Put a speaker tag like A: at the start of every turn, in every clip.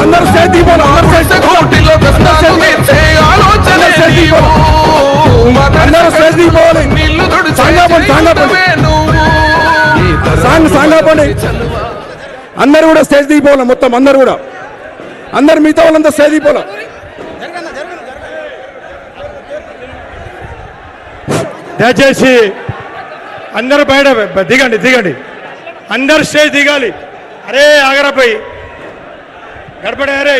A: అందరూ స్టేజ్ దిగిపోవాలి. అందరూ స్టేజ్ దిగిపోవాలి. సాంగపండి అందరు కూడా స్టేజ్ దిగిపోవాలి. మొత్తం అందరు కూడా అందరు మిగతా వాళ్ళంతా స్టేజ్ దిగిపోవాలి.
B: దయచేసి అందరూ బయట దిగండి దిగండి. అందరు స్టేజ్ దిగాలి. అరే ఆగరా పోయి గడపడే. అరే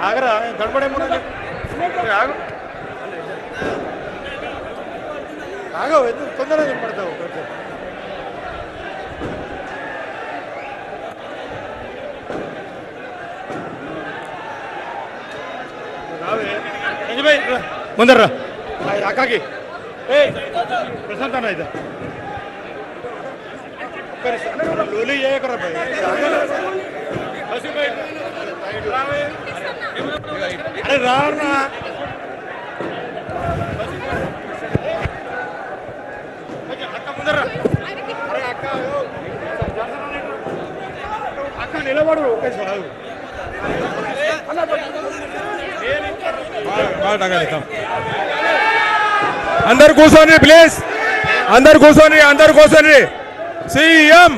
B: ఆగరా గడపడే ఆగు ఆగవు తొందరగా కనపడతావు. ముందర అక్కకి ప్రశాంత్ అన్న ఇదా లోలి చేయకరా అరే రానా అక్క ముందర. అరే అక్క అక్క నిలబడు ఒకేసారి. అందరు కూర్చోండి ప్లీజ్. అందరు కూర్చోండి. సీఎం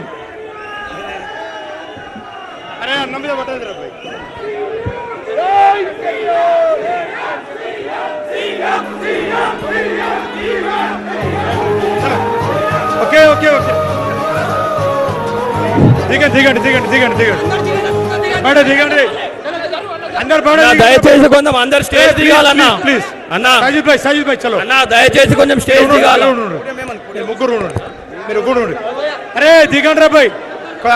B: అరే అన్న మీద పట్టదు రా. ఓకే ఓకే ఓకే దిగండి బయట దిగండి. అందరు
C: దయచేసి కొంచెం అందరు స్టేజ్ దిగాలన్నా
B: ప్లీజ్.
C: అన్న
B: సజిద్ భాయ్ చలో
C: అన్న దయచేసి కొంచెం స్టేజ్ దిగాలి.
B: ముగ్గురు మీరు अरे दिगंड रहा भाई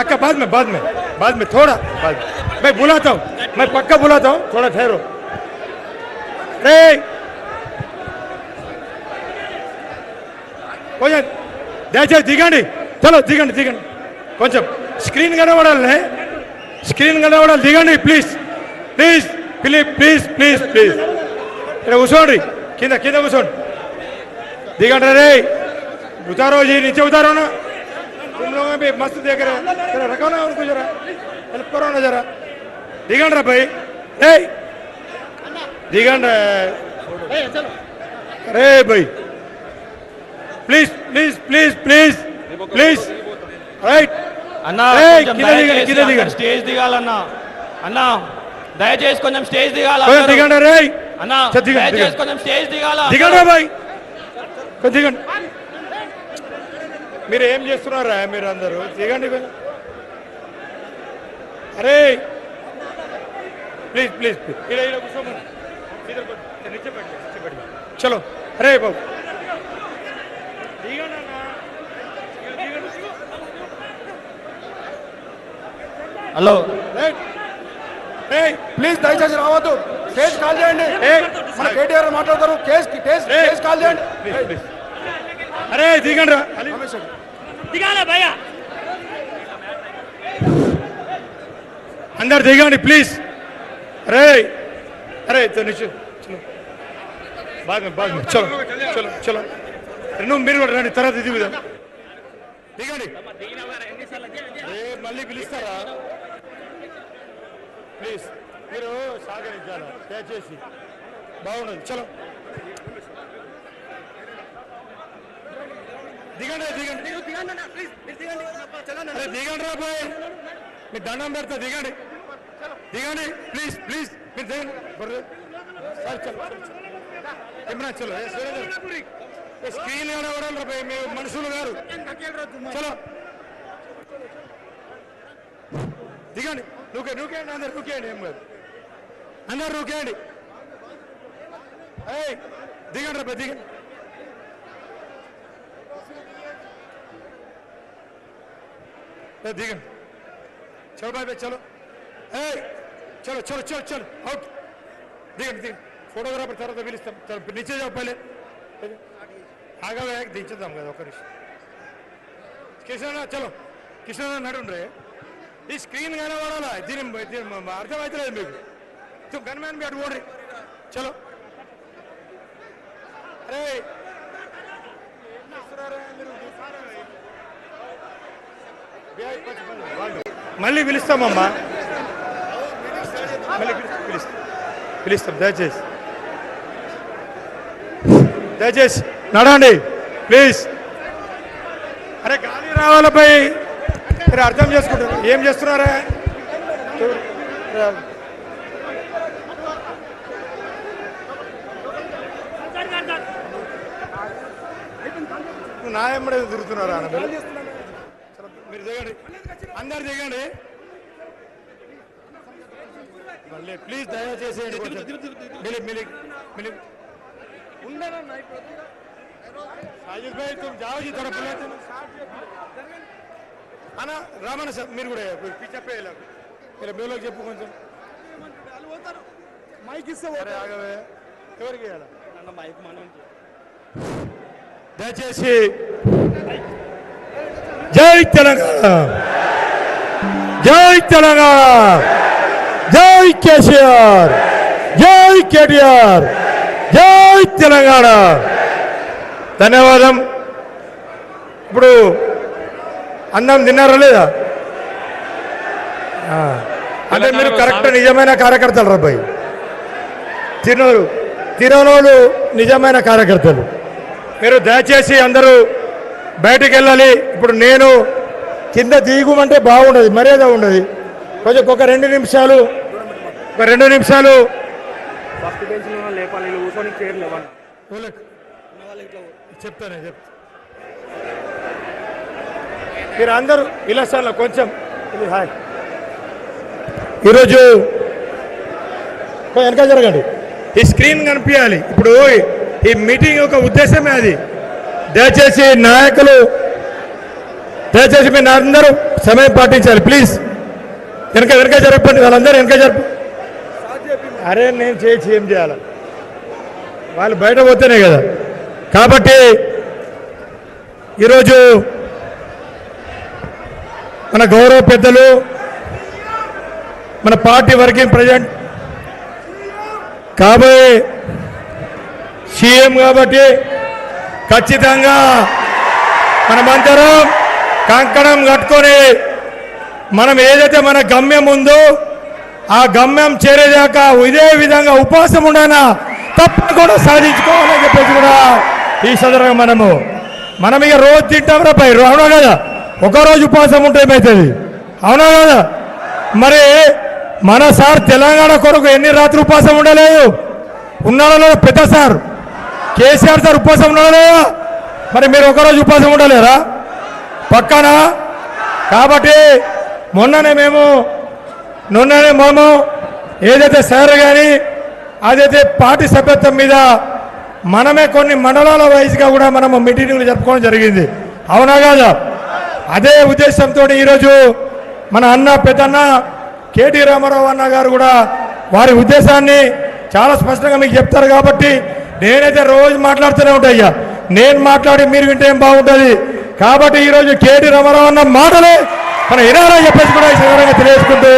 B: अक्का बाद में थोड़ा बाद में मैं बुलाता हूँ, मैं पक्का बुलाता हूँ, थोड़ा ठहरो। अरे కొంచెం దయచేసి దిగండి. చలో దిగండి కొంచెం స్క్రీన్ కనబడాలి దిగండి ప్లీజ్ ఇక్కడ కూర్చోండి. కింద కూర్చోండి. దిగండి రే. उतारो जी, नीचे उतारो ना. तुम लोगों में भी मस्त देख रहे हैं. जरा रखो ना उनको, जरा हेल्प करो ना जरा. दिगंड रहा भाई. दिगंड अरे भाई प्लीज రైట్
C: అన్న. స్టేజ్ దిగాలన్నా అన్న. దయచేసి కొంచెం స్టేజ్ దిగాల.
B: దిగండి రే
C: అన్న. దయచేసి కొంచెం స్టేజ్ దిగాల.
B: దిగండి భాయ్. దిగండి. మీరు ఏం చేస్తున్నారా మీరు అందరూ? దిగండి కొంచెం. అరే ప్లీజ్ కూర్చోమని చలో. అరే బాబు
C: హలో
A: ప్లీజ్ దయచేసి రావద్దు. కేసు కాల్ చేయండి. మన కేటీఆర్ మాట్లాడతారు. కేసు కాల్ చేయండి.
B: అరే దిగండి రా. అందరు దిగండి ప్లీజ్. अरे तो नीचे चलो. बाद में चलो. నువ్వు మీరు కూడా రండి. తర్వాత దిగుదాం. దిగండి. మళ్ళీ పిలుస్తారా? ప్లీజ్ మీరు సహకరించాలి దయచేసి. బాగుండదు. చలో దిగండి. అరే దిగండి రా బాయ్. మీ దండం పెడతా. దిగండి ప్లీజ్ మీరు దిగండి. సార్ చలో ఇమ్రాన్ చలో. స్క్రీన్ కనబడాలి రా బాయ్. మీ మనుషులు గారు చలో దిగండి. నూకేయండి అందరు నూకేయండి. ఏం కాదు అందరు నూకేయండి. దిగండి రా బాయ్. దిగండి. దిగండి. चलो भाई चलो. चलो आउट. दिगंడి. फोटोग्राफर తర్వాత పిలుస్తాం. नीचे जाओ पहले. ఆగవే దించుదాం కదా ఒక నిమిషం. కిషన్ చలో. కిషన్ నడుండ్రే. ఈ స్క్రీన్ కనబడాలా? దీని అర్థమవుతలేదు మీకు. గన్మ్యాన్ మీ అటు ఓడ్రి. చలో. అరే మళ్ళీ పిలుస్తామమ్మా. మళ్ళీ పిలుస్తాం దయచేసి నడండి ప్లీజ్. అరే గాలి రావాలపై మీరు అర్థం చేసుకుంటారు. ఏం చేస్తున్నారా? నా ఎమ్మడే తిరుగుతున్నారా? మీరు దిగండి, అందరు దిగండి మళ్ళీ ప్లీజ్ దయచేసి. साजिद भाई तुम जाओ जी थोड़ा बुलाते అన్న రామన్న సార్ మీరు కూడా పీచే మీరు మేలోకి చెప్పు కొంచెం మైక్ ఇస్తే ఆగవే ఎవరికి ఇవ్వాలా మైక్ దయచేసి జై తెలంగాణ, జై తెలంగాణ, జై కేసీఆర్, జై కేటీఆర్, జై తెలంగాణ. ధన్యవాదం. ఇప్పుడు అన్నం తిన్నారా లేదా? అంటే మీరు కరెక్ట్ నిజమైన కార్యకర్తలు రాబాయి. తినోళ్ళు నిజమైన కార్యకర్తలు. మీరు దయచేసి అందరూ బయటికి వెళ్ళాలి. ఇప్పుడు నేను కింద దిగుమంటే బాగుండదు, మర్యాద ఉండదు. కొంచెం ఒక 2 నిమిషాలు చెప్తానే మీరు అందరూ ఇలా సార్ కొంచెం హాయ్. ఈరోజు వెనక జరగండి, ఈ స్క్రీన్ కనిపించాలి. ఇప్పుడు ఈ మీటింగ్ యొక్క ఉద్దేశమే అది. దయచేసి నాయకులు, దయచేసి మీరు అందరూ సమయం పాటించాలి ప్లీజ్. వెనక జరగండి, వాళ్ళందరూ వెనక జరప. అరే నేను చేసి ఏం చేయాలి? వాళ్ళు బయట పోతేనే కదా. కాబట్టి ఈరోజు మన గౌరవ పెద్దలు, మన పార్టీ వర్కింగ్ ప్రెసిడెంట్ కాబోయే సీఎం కాబట్టి ఖచ్చితంగా మనమందరం కంకణం కట్టుకొని మనం ఏదైతే మన గమ్యం ఉందో ఆ గమ్యం చేరేదాకా ఇదే విధంగా ఉపవాసం ఉండనా తప్పకుండా సాధించుకోవాలని చెప్పేసి కూడా ఈ సందర్భంగా మనం ఇక రోజు తింటాం రా పై. అవునా కదా? ఒకరోజు ఉపవాసం ఉంటే ఏమవుతుంది? అవునా కదా? మరి మన సార్ తెలంగాణ కొరకు ఎన్ని రాత్రి ఉపవాసం ఉండలేదు? ఉన్నాడో పెద్ద సార్ కేసీఆర్ సార్ ఉపవాసం ఉండలేదా? మరి మీరు ఒకరోజు ఉపవాసం ఉండలేరా? పక్కన. కాబట్టి మొన్ననే మేము ఏదైతే సార్ కానీ అదైతే పార్టీ సభ్యత్వం మీద మనమే కొన్ని మండలాల వైజ్గా కూడా మనము మీటింగ్లు జరుపుకోవడం జరిగింది. అవునా కాదా? అదే ఉద్దేశంతో ఈరోజు మన అన్న పెద్దన్న కేటీ రామారావు అన్న గారు కూడా వారి ఉద్దేశాన్ని చాలా స్పష్టంగా మీకు చెప్తారు. కాబట్టి నేనైతే రోజు మాట్లాడుతూనే ఉంటాయ్యా. నేను మాట్లాడి మీరు వింటే ఏం బాగుంటుంది. కాబట్టి ఈరోజు కేటీ రామారావు అన్న మాటలే మన వినాలని చెప్పేసి కూడా ఈ సందర్భంగా తెలియజేసుకుంటూ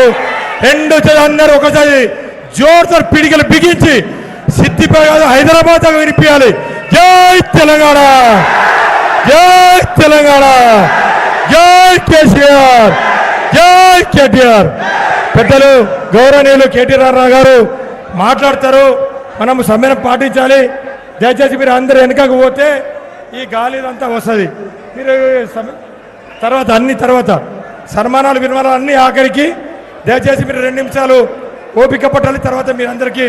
B: అందరూ ఒకసారి జోరుతో పిడికలు బిగించి సిద్దిపేట హైదరాబాద్ దాకా వినిపించాలి. జై తెలంగాణ, జై తెలంగాణ, జై కేసీఆర్, జై కేటీఆర్. పెద్దలు గౌరవనీయులు కేటీ రామారావు గారు మాట్లాడతారు. మనము సమయం పాటించాలి. దయచేసి మీరు అందరూ వెనకకు పోతే ఈ గాలి అంతా వస్తుంది. మీరు తర్వాత తర్వాత సన్మానాలు వినమానాలు అన్నీ ఆఖరికి దయచేసి మీరు 2 నిమిషాలు ఓపిక పట్టాలి. తర్వాత మీరందరికీ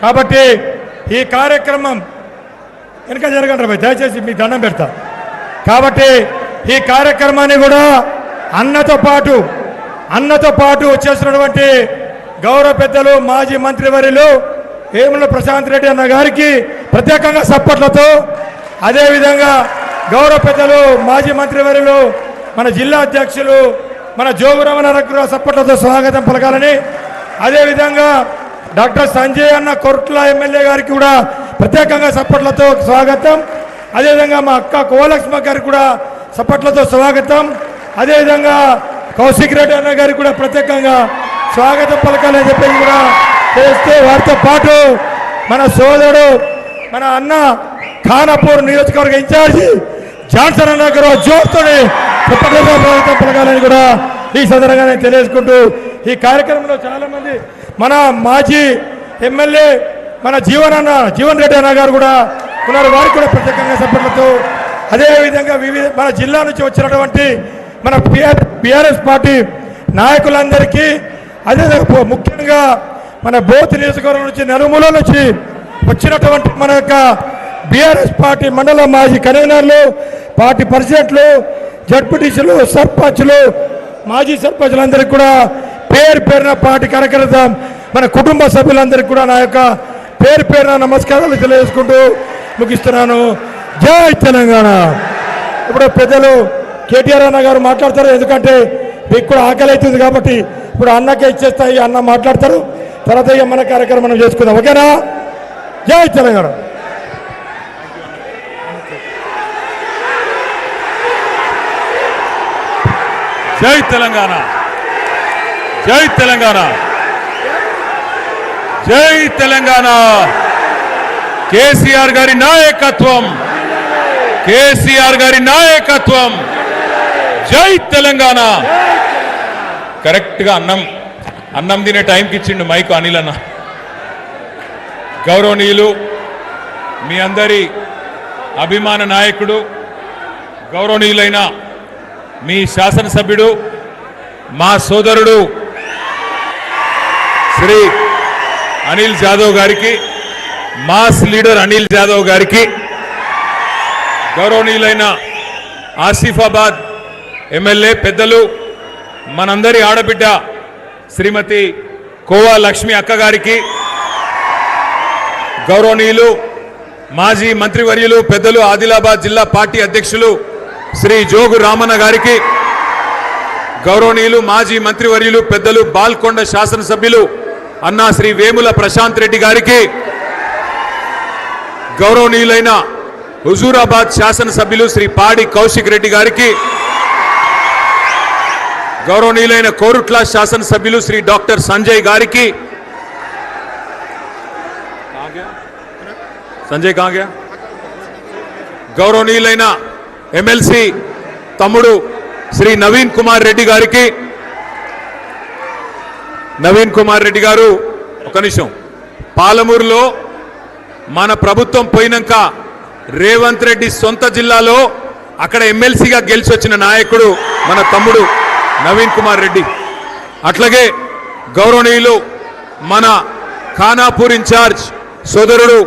B: కాబట్టి ఈ కార్యక్రమం వెనక జరగండి రా దయచేసి మీ దండం పెడతా. కాబట్టి ఈ కార్యక్రమాన్ని కూడా అన్నతో పాటు వచ్చేసినటువంటి గౌరవ పెద్దలు మాజీ మంత్రివర్యులు వేముల ప్రశాంత్ రెడ్డి అన్న గారికి ప్రత్యేకంగా సప్పట్లతో, అదేవిధంగా గౌరవ పెద్దలు మాజీ మంత్రివర్యులు మన జిల్లా అధ్యక్షులు మన జోగురమణకు సప్పట్లతో స్వాగతం పలకాలని, అదేవిధంగా డాక్టర్ సంజయ్ అన్న కొర్ట్ల ఎమ్మెల్యే గారికి కూడా ప్రత్యేకంగా సప్పట్లతో స్వాగతం, అదేవిధంగా మా అక్క కోలక్ష్మ గారికి కూడా సప్పట్లతో స్వాగతం, అదేవిధంగా కౌశిక్ రెడ్డి అన్న గారికి కూడా ప్రత్యేకంగా స్వాగతం పలకాలని చెప్పేసి కూడా చేస్తూ, వారితో పాటు మన సోదరుడు మన అన్న ఖానాపూర్ నియోజకవర్గ ఇన్ఛార్జి జాన్సన్ అన్న గారు జోరుతోని స్వాగతం పలకాలని కూడా ఈ సందర్భంగా నేను తెలియజేసుకుంటూ ఈ కార్యక్రమంలో చాలామంది మన మాజీ ఎమ్మెల్యే మన జీవన్ రెడ్డి అన్న గారు కూడా ఉన్నారు. వారికి కూడా ప్రత్యేకంగా సపోర్ట్లతో అదేవిధంగా మన జిల్లా నుంచి వచ్చినటువంటి మన పిఆర్ఎస్ పార్టీ నాయకులందరికీ అదే ముఖ్యంగా మన బోత్ నియోజకవర్గం నుంచి నలుమూల నుంచి వచ్చినటువంటి మన యొక్క బీఆర్ఎస్ పార్టీ మండల మాజీ కన్వీనర్లు, పార్టీ ప్రెసిడెంట్లు, జడ్పీటీసీలు, సర్పంచ్లు, మాజీ సర్పంచ్లందరికీ కూడా పేరున పార్టీ కార్యకర్త మన కుటుంబ సభ్యులందరికీ కూడా నా యొక్క పేరున నమస్కారాలు తెలియజేసుకుంటూ ముగిస్తున్నాను. జై తెలంగాణ. ఇప్పుడు పెద్దలు కేటీఆర్ అన్న గారు మాట్లాడతారు, ఎందుకంటే మీకు కూడా ఆకలి అవుతుంది కాబట్టి ఇప్పుడు అన్నకే ఇచ్చేస్తాయి. అన్న మాట్లాడతారు, తర్వాత ఇక మన కార్యక్రమం మనం చేసుకుందాం. ఓకేనా? జై తెలంగాణ.
D: జై తెలంగాణ. జై తెలంగాణ. జై తెలంగాణ. కేసీఆర్ గారి నాయకత్వం. కేసీఆర్ గారి నాయకత్వం. జై తెలంగాణ. కరెక్ట్గా అన్నం తినే టైంకి ఇచ్చిండు మైకు అనిల్ అన్న. గౌరవనీయులు, మీ అందరి అభిమాన నాయకుడు, గౌరవనీయులైన మీ శాసనసభ్యుడు, మా సోదరుడు శ్రీ అనిల్ జాదవ్ గారికి, మాస్ లీడర్ అనిల్ జాదవ్ గారికి, గౌరవనీయులైన ఆసిఫాబాద్ ఎమ్మెల్యే పెద్దలు, మనందరి ఆడబిడ్డ శ్రీమతి కోవా లక్ష్మి అక్క గారికి, గౌరవనీయులు మాజీ మంత్రివర్యులు పెద్దలు ఆదిలాబాద్ జిల్లా పార్టీ అధ్యక్షులు శ్రీ జోగు రామన్న గారికి, గౌరవనీయులు మాజీ మంత్రివర్యులు పెద్దలు బాల్కొండ శాసనసభ్యులు అన్నా శ్రీ వేముల ప్రశాంత్ రెడ్డి గారికి, గౌరవనీయులైన హుజూరాబాద్ శాసనసభ్యులు శ్రీ పాడి కౌశిక్ రెడ్డి గారికి, గౌరవనీయులైన కోరుట్ల శాసనసభ్యులు శ్రీ డాక్టర్ సంజయ్ గారికి, సంజయ్ కాగా, గౌరవనీయులైన ఎమ్మెల్సీ తమ్ముడు శ్రీ నవీన్ కుమార్ రెడ్డి గారికి, నవీన్ కుమార్ రెడ్డి గారు ఒక నిమిషం, పాలమూరులో మన ప్రభుత్వం పోయినాక రేవంత్ రెడ్డి సొంత జిల్లాలో అక్కడ ఎమ్మెల్సీగా గెలిచి వచ్చిన నాయకుడు మన తమ్ముడు నవీన్ కుమార్ రెడ్డి. అట్లాగే గౌరవనీయులు మన ఖానాపూర్ ఇన్ఛార్జ్ సోదరుడు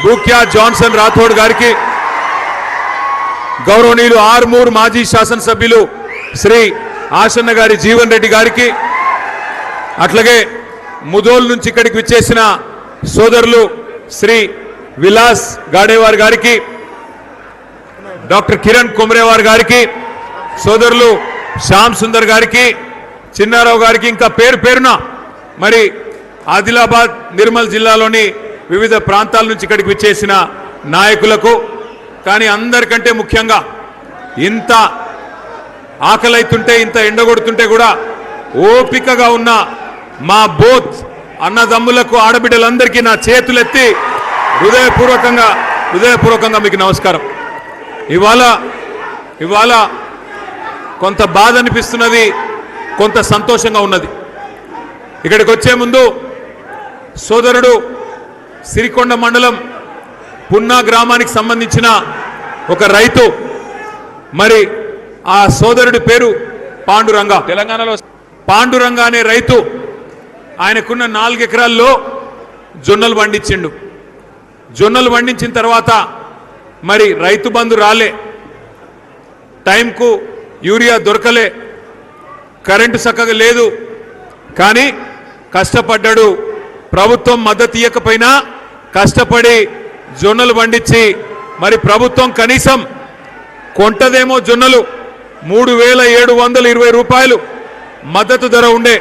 D: బూక్యా జాన్సన్ రాథోడ్ గారికి, గౌరవనీయులు ఆర్మూర్ మాజీ శాసనసభ్యులు శ్రీ ఆశన్న గారి జీవన్ రెడ్డి గారికి, అట్లాగే ముదోల్ నుంచి ఇక్కడికి విచ్చేసిన సోదరులు శ్రీ విలాస్ గాడేవార్ గారికి, డాక్టర్ కిరణ్ కుమ్రేవార్ గారికి, సోదరులు శ్యామ్ సుందర్ గారికి, చిన్నారావు గారికి, ఇంకా పేరున మరి ఆదిలాబాద్ నిర్మల్ జిల్లాలోని వివిధ ప్రాంతాల నుంచి ఇక్కడికి విచ్చేసిన నాయకులకు, కానీ అందరికంటే ముఖ్యంగా ఇంత ఆకలైతుంటే ఇంత ఎండగొడుతుంటే కూడా ఓపికగా ఉన్న మా బోత్ అన్నదమ్ములకు ఆడబిడ్డలందరికీ నా చేతులెత్తి హృదయపూర్వకంగా మీకు నమస్కారం. ఇవాళ కొంత బాధ అనిపిస్తున్నది, కొంత సంతోషంగా ఉన్నది. ఇక్కడికి వచ్చే ముందు సోదరుడు సిరికొండ మండలం పున్నా గ్రామానికి సంబంధించిన ఒక రైతు, మరి ఆ సోదరుడి పేరు పాండురంగ. తెలంగాణలో పాండురంగ అనే రైతు ఆయనకున్న 4 ఎకరాల్లో జొన్నలు పండించిండు. జొన్నలు పండించిన తర్వాత మరి రైతు బంధు రాలే, టైంకు యూరియా దొరకలే, కరెంటు చక్కగా లేదు, కానీ కష్టపడ్డాడు. ప్రభుత్వం మద్దతు ఇవ్వకపోయినా కష్టపడి జొన్నలు పండించి మరి ప్రభుత్వం కనీసం కొంటదేమో జొన్నలు 3720 రూపాయలు మద్దతు ధర ఉండే,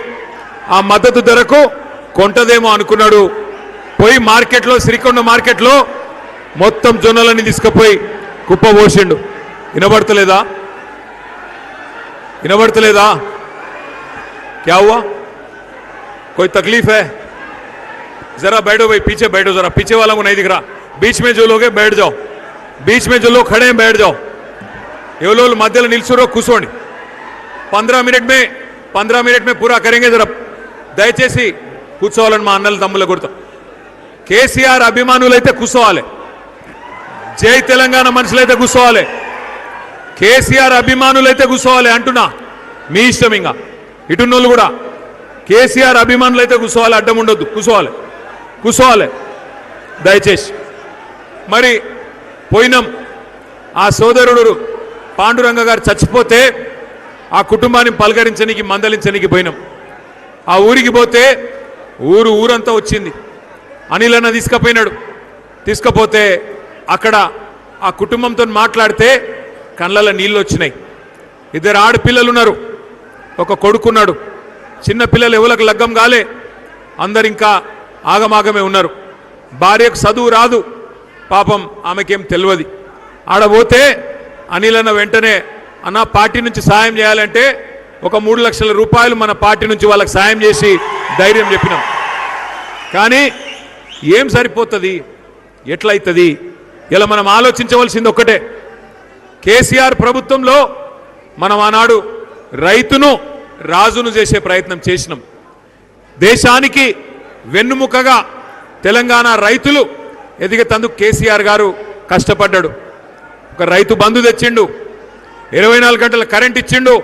D: ఆ మద్దతు ధరకు కొంటదేమో అనుకున్నాడు. పోయి మార్కెట్లో, సిరికొండ మార్కెట్లో మొత్తం జొన్నలన్నీ తీసుకుపోయి కుప్పబోసిండు. వినబడతలేదా? क्या हुआ? कोई तकलीफ है? जरा बैठो भाई, पीछे बैठो, जरा पीछे वाला को नहीं दिख रहा. बीच में जो लोग हैं बैठ जाओ, बीच में जो लोग खड़े हैं बैठ जाओ. ये लोग मध्य निल्सुरो కూర్చోండి. 15 मिनट में 15 मिनट में पूरा करेंगे जरा దయచేసి కూర్చోవాలని మా అన్నల తమ్ముల గుర్తు కేసీఆర్ అభిమానులైతే కూర్చోవాలి జై తెలంగాణ మనుషులైతే కూర్చోవాలి కేసీఆర్ అభిమానులైతే కూర్చోవాలి అంటున్నా మీ ఇష్టం ఇంకా ఇటున్నోళ్ళు కూడా కేసీఆర్ అభిమానులైతే కూర్చోవాలి అడ్డం ఉండొద్దు కూర్చోవాలి దయచేసి మరి పోయినాం ఆ సోదరుడు పాండురంగ గారు చచ్చిపోతే ఆ కుటుంబాన్ని పలకరించడానికి మందలించడానికి పోయినాం ఆ ఊరికి పోతే ఊరంతా వచ్చింది అనిల్ అన్న తీసుకపోతే అక్కడ ఆ కుటుంబంతో మాట్లాడితే కళ్ళల్లో నీళ్ళు వచ్చినాయి 2 ఆడపిల్లలు ఉన్నారు ఒక కొడుకున్నాడు చిన్న పిల్లలు ఎవరికి లగ్గం కాలే అందరు ఇంకా ఆగమాగమే ఉన్నారు భార్యకు చదువు రాదు పాపం ఆమెకేం తెలియదు ఆడపోతే అనిల్ అన్న వెంటనే అన్న పార్టీ నుంచి సాయం చేయాలంటే ఒక 3 లక్షల రూపాయలు మన పార్టీ నుంచి వాళ్ళకి సాయం చేసి ధైర్యం చెప్పినాం కానీ ఏం సరిపోతుంది ఎట్లయితది ఇలా మనం ఆలోచించవలసింది ఒక్కటే కేసీఆర్ ప్రభుత్వంలో మనం ఆనాడు రైతును రాజును చేసే ప్రయత్నం చేసినాం దేశానికి వెన్నుముకగా తెలంగాణ రైతులు ఎదిగేందుకు కేసీఆర్ గారు కష్టపడ్డాడు ఒక రైతు బంధు తెచ్చిండు 24 గంటల కరెంట్ ఇచ్చిండు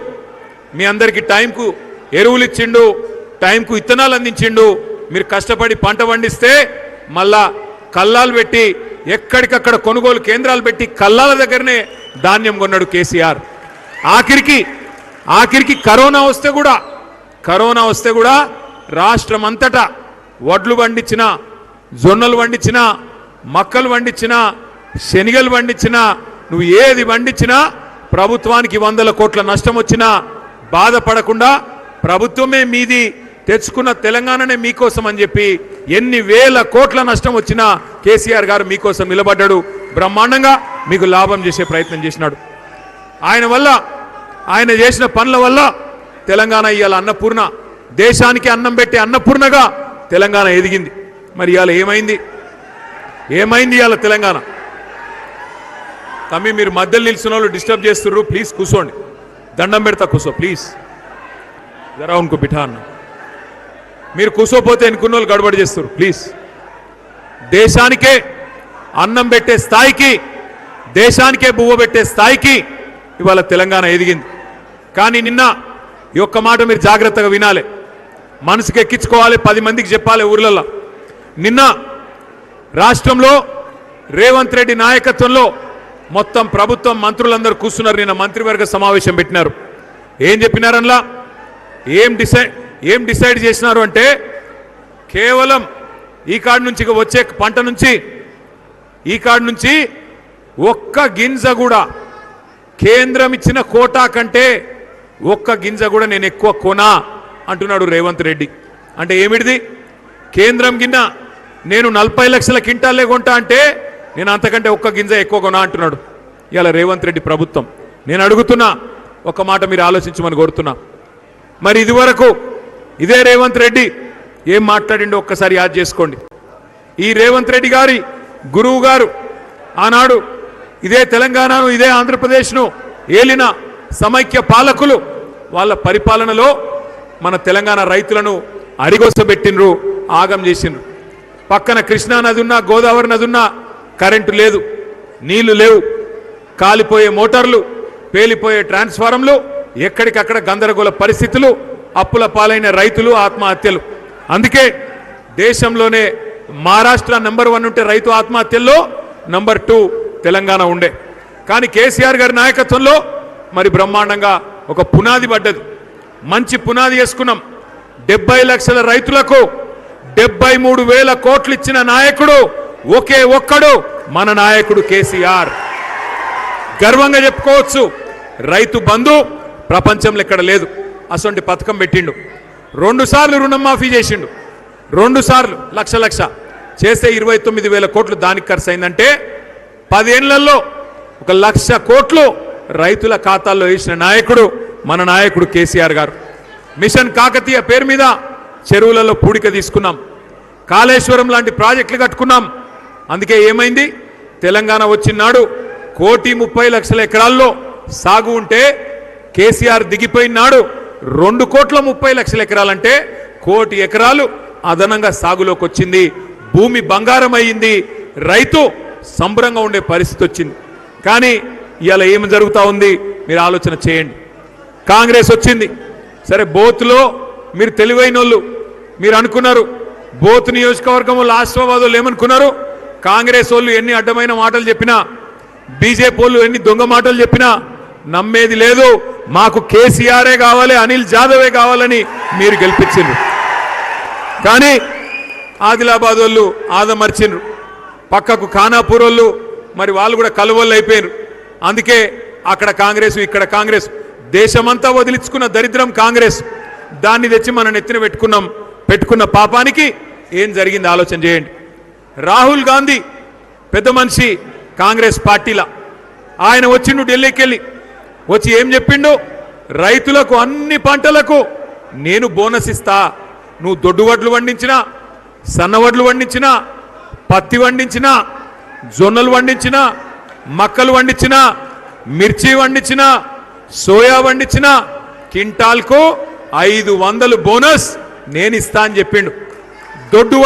D: మీ అందరికీ టైంకు ఎరువులు ఇచ్చిండు టైంకు విత్తనాలు అందించిండు మీరు కష్టపడి పంట పండిస్తే మళ్ళా కల్లాలు పెట్టి ఎక్కడికక్కడ కొనుగోలు కేంద్రాలు పెట్టి కల్లాల దగ్గరనే ధాన్యం కొన్నాడు కేసీఆర్ ఆఖరికి కరోనా వస్తే కూడా రాష్ట్రం అంతటా వడ్లు పండించిన జొన్నలు పండించిన మక్కలు పండించిన శనిగలు పండించిన నువ్వు ఏది పండించినా ప్రభుత్వానికి 100 కోట్ల నష్టం వచ్చినా బాధపడకుండా ప్రభుత్వమే మీది తెచ్చుకున్న తెలంగాణనే మీకోసం అని చెప్పి ఎన్ని వేల కోట్ల నష్టం వచ్చినా కేసీఆర్ గారు మీకోసం నిలబడ్డాడు బ్రహ్మాండంగా మీకు లాభం చేసే ప్రయత్నం చేసినాడు ఆయన చేసిన పనుల వల్ల తెలంగాణ ఇవాళ అన్నపూర్ణ దేశానికి అన్నం పెట్టే అన్నపూర్ణగా తెలంగాణ ఎదిగింది మరి ఇవాళ ఏమైంది ఇవాళ తెలంగాణ తమ్మి మీరు మధ్యలో నిలిచిన వాళ్ళు డిస్టర్బ్ చేస్తున్నారు ప్లీజ్ కూర్చోండి దండం పెడతా కూర్చో ప్లీజ్ జరా ఉनको బిఠా అన్న మీరు కూర్చోపోతే ఎన్నుకున్న వాళ్ళు గడబడి చేస్తారు ప్లీజ్ దేశానికే అన్నం పెట్టే స్థాయికి దేశానికే బువ్వ పెట్టే స్థాయికి ఇవాళ తెలంగాణ ఎదిగింది కానీ నిన్న ఈ ఒక్క మాట మీరు జాగ్రత్తగా వినాలి మనసుకి ఎక్కించుకోవాలి 10 మందికి చెప్పాలి ఊర్లలో నిన్న రాష్ట్రంలో రేవంత్ రెడ్డి నాయకత్వంలో మొత్తం ప్రభుత్వం మంత్రులందరూ కూర్చున్నారు నిన్న మంత్రివర్గ సమావేశం పెట్టినారు ఏం చెప్పినారన్లా ఏం డిసైడ్ చేసినారు అంటే కేవలం ఈ కార్డు నుంచి వచ్చే పంట నుంచి ఈ కార్డు నుంచి ఒక్క గింజ కూడా కేంద్రం ఇచ్చిన కోటా కంటే ఒక్క గింజ కూడా నేను ఎక్కువ కొనా అంటున్నాడు రేవంత్ రెడ్డి అంటే ఏమిటిది కేంద్రం గిన్న నేను 40 లక్షల క్వింటాలే కొంటా అంటే నేను అంతకంటే ఒక్క గింజ ఎక్కువ కొనా అంటున్నాడు ఇవాళ రేవంత్ రెడ్డి ప్రభుత్వం నేను అడుగుతున్నా ఒక మాట మీరు ఆలోచించమని కోరుతున్నా మరి ఇదివరకు ఇదే రేవంత్ రెడ్డి ఏం మాట్లాడిండో ఒక్కసారి యాద్ చేసుకోండి ఈ రేవంత్ రెడ్డి గారి గురువు గారు ఆనాడు ఇదే తెలంగాణను ఇదే ఆంధ్రప్రదేశ్ను ఏలిన సమైక్య పాలకులు వాళ్ళ పరిపాలనలో మన తెలంగాణ రైతులను అరిగొసబెట్టినరు ఆగం చేసిండ్రు పక్కన కృష్ణా నది ఉన్నా గోదావరి నది ఉన్నా కరెంటు లేదు నీళ్లు లేవు కాలిపోయే మోటార్లు పేలిపోయే ట్రాన్స్ఫారంలు ఎక్కడికక్కడ గందరగోళ పరిస్థితులు అప్పుల పాలైన రైతులు ఆత్మహత్యలు అందుకే దేశంలోనే మహారాష్ట్ర నెంబర్ 1 ఉంటే రైతు ఆత్మహత్యల్లో నెంబర్ 2 తెలంగాణ ఉండే కానీ కేసీఆర్ గారి నాయకత్వంలో మరి బ్రహ్మాండంగా ఒక పునాది పడ్డది మంచి పునాది వేసుకున్నాం 70 లక్షల రైతులకు 73,000 కోట్లు ఇచ్చిన నాయకుడు ఒకే ఒక్కడు మన నాయకుడు కేసీఆర్ గర్వంగా చెప్పుకోవచ్చు రైతు బంధు ప్రపంచంలో ఎక్కడ లేదు అసొంటి పథకం పెట్టిండు 2 సార్లు రుణమాఫీ చేసిండు 2 సార్లు లక్ష చేస్తే 29,000 కోట్లు దానికి ఖర్చు అయిందంటే 10 ఏళ్లలో 1,00,000 కోట్లు రైతుల ఖాతాల్లో వేసిన నాయకుడు మన నాయకుడు కేసీఆర్ గారు మిషన్ కాకతీయ పేరు మీద చెరువులలో పూడిక తీసుకున్నాం కాళేశ్వరం లాంటి ప్రాజెక్టులు కట్టుకున్నాం అందుకే ఏమైంది తెలంగాణ వచ్చినాడు 1,30,00,000 ఎకరాల్లో సాగు ఉంటే కేసీఆర్ దిగిపోయినాడు 2,30,00,000 ఎకరాలంటే 1,00,00,000 ఎకరాలు అదనంగా సాగులోకి వచ్చింది. భూమి బంగారం అయ్యింది. రైతు సంబరంగా ఉండే పరిస్థితి వచ్చింది. కానీ ఇవాళ ఏమి జరుగుతూ ఉంది మీరు ఆలోచన చేయండి. కాంగ్రెస్ వచ్చింది, సరే బోత్లో మీరు తెలివైన వాళ్ళు, మీరు అనుకున్నారు బోత్ నియోజకవర్గం వాళ్ళు ఆశావాద వాళ్ళు ఏమనుకున్నారు, కాంగ్రెస్ వాళ్ళు ఎన్ని అడ్డమైన మాటలు చెప్పినా, బీజేపీ వాళ్ళు ఎన్ని దొంగ మాటలు చెప్పినా నమ్మేది లేదు, మాకు కేసీఆరే కావాలి, అనిల్ జాదవే కావాలని మీరు గెలిపించిండ్రు. కానీ ఆదిలాబాద్ వాళ్ళు ఆదమర్చిండ్రు, పక్కకు ఖానాపూర్ వాళ్ళు మరి వాళ్ళు కూడా కలువళ్ళు అయిపోయారు. అందుకే అక్కడ కాంగ్రెస్ ఇక్కడ కాంగ్రెస్, దేశమంతా వదిలించుకున్న దరిద్రం కాంగ్రెస్, దాన్ని తెచ్చి మనం నెత్తిన పెట్టుకున్న పాపానికి ఏం జరిగింది ఆలోచన చేయండి. రాహుల్ గాంధీ పెద్ద మనిషి కాంగ్రెస్ పార్టీలా, ఆయన వచ్చిండు ఢిల్లీకి వెళ్ళి, వచ్చి ఏం చెప్పిండు, రైతులకు అన్ని పంటలకు నేను బోనస్ ఇస్తా, నువ్వు దొడ్డు వడ్లు వండించినా, సన్నవడ్లు వండించినా, పత్తి వండించినా, జొన్నలు వండించినా, మక్కలు వండించినా, మిర్చి వండించినా, సోయా వండించినా కింటాల్కు 500 బోనస్ నేను ఇస్తా అని చెప్పిండు. దొడ్డు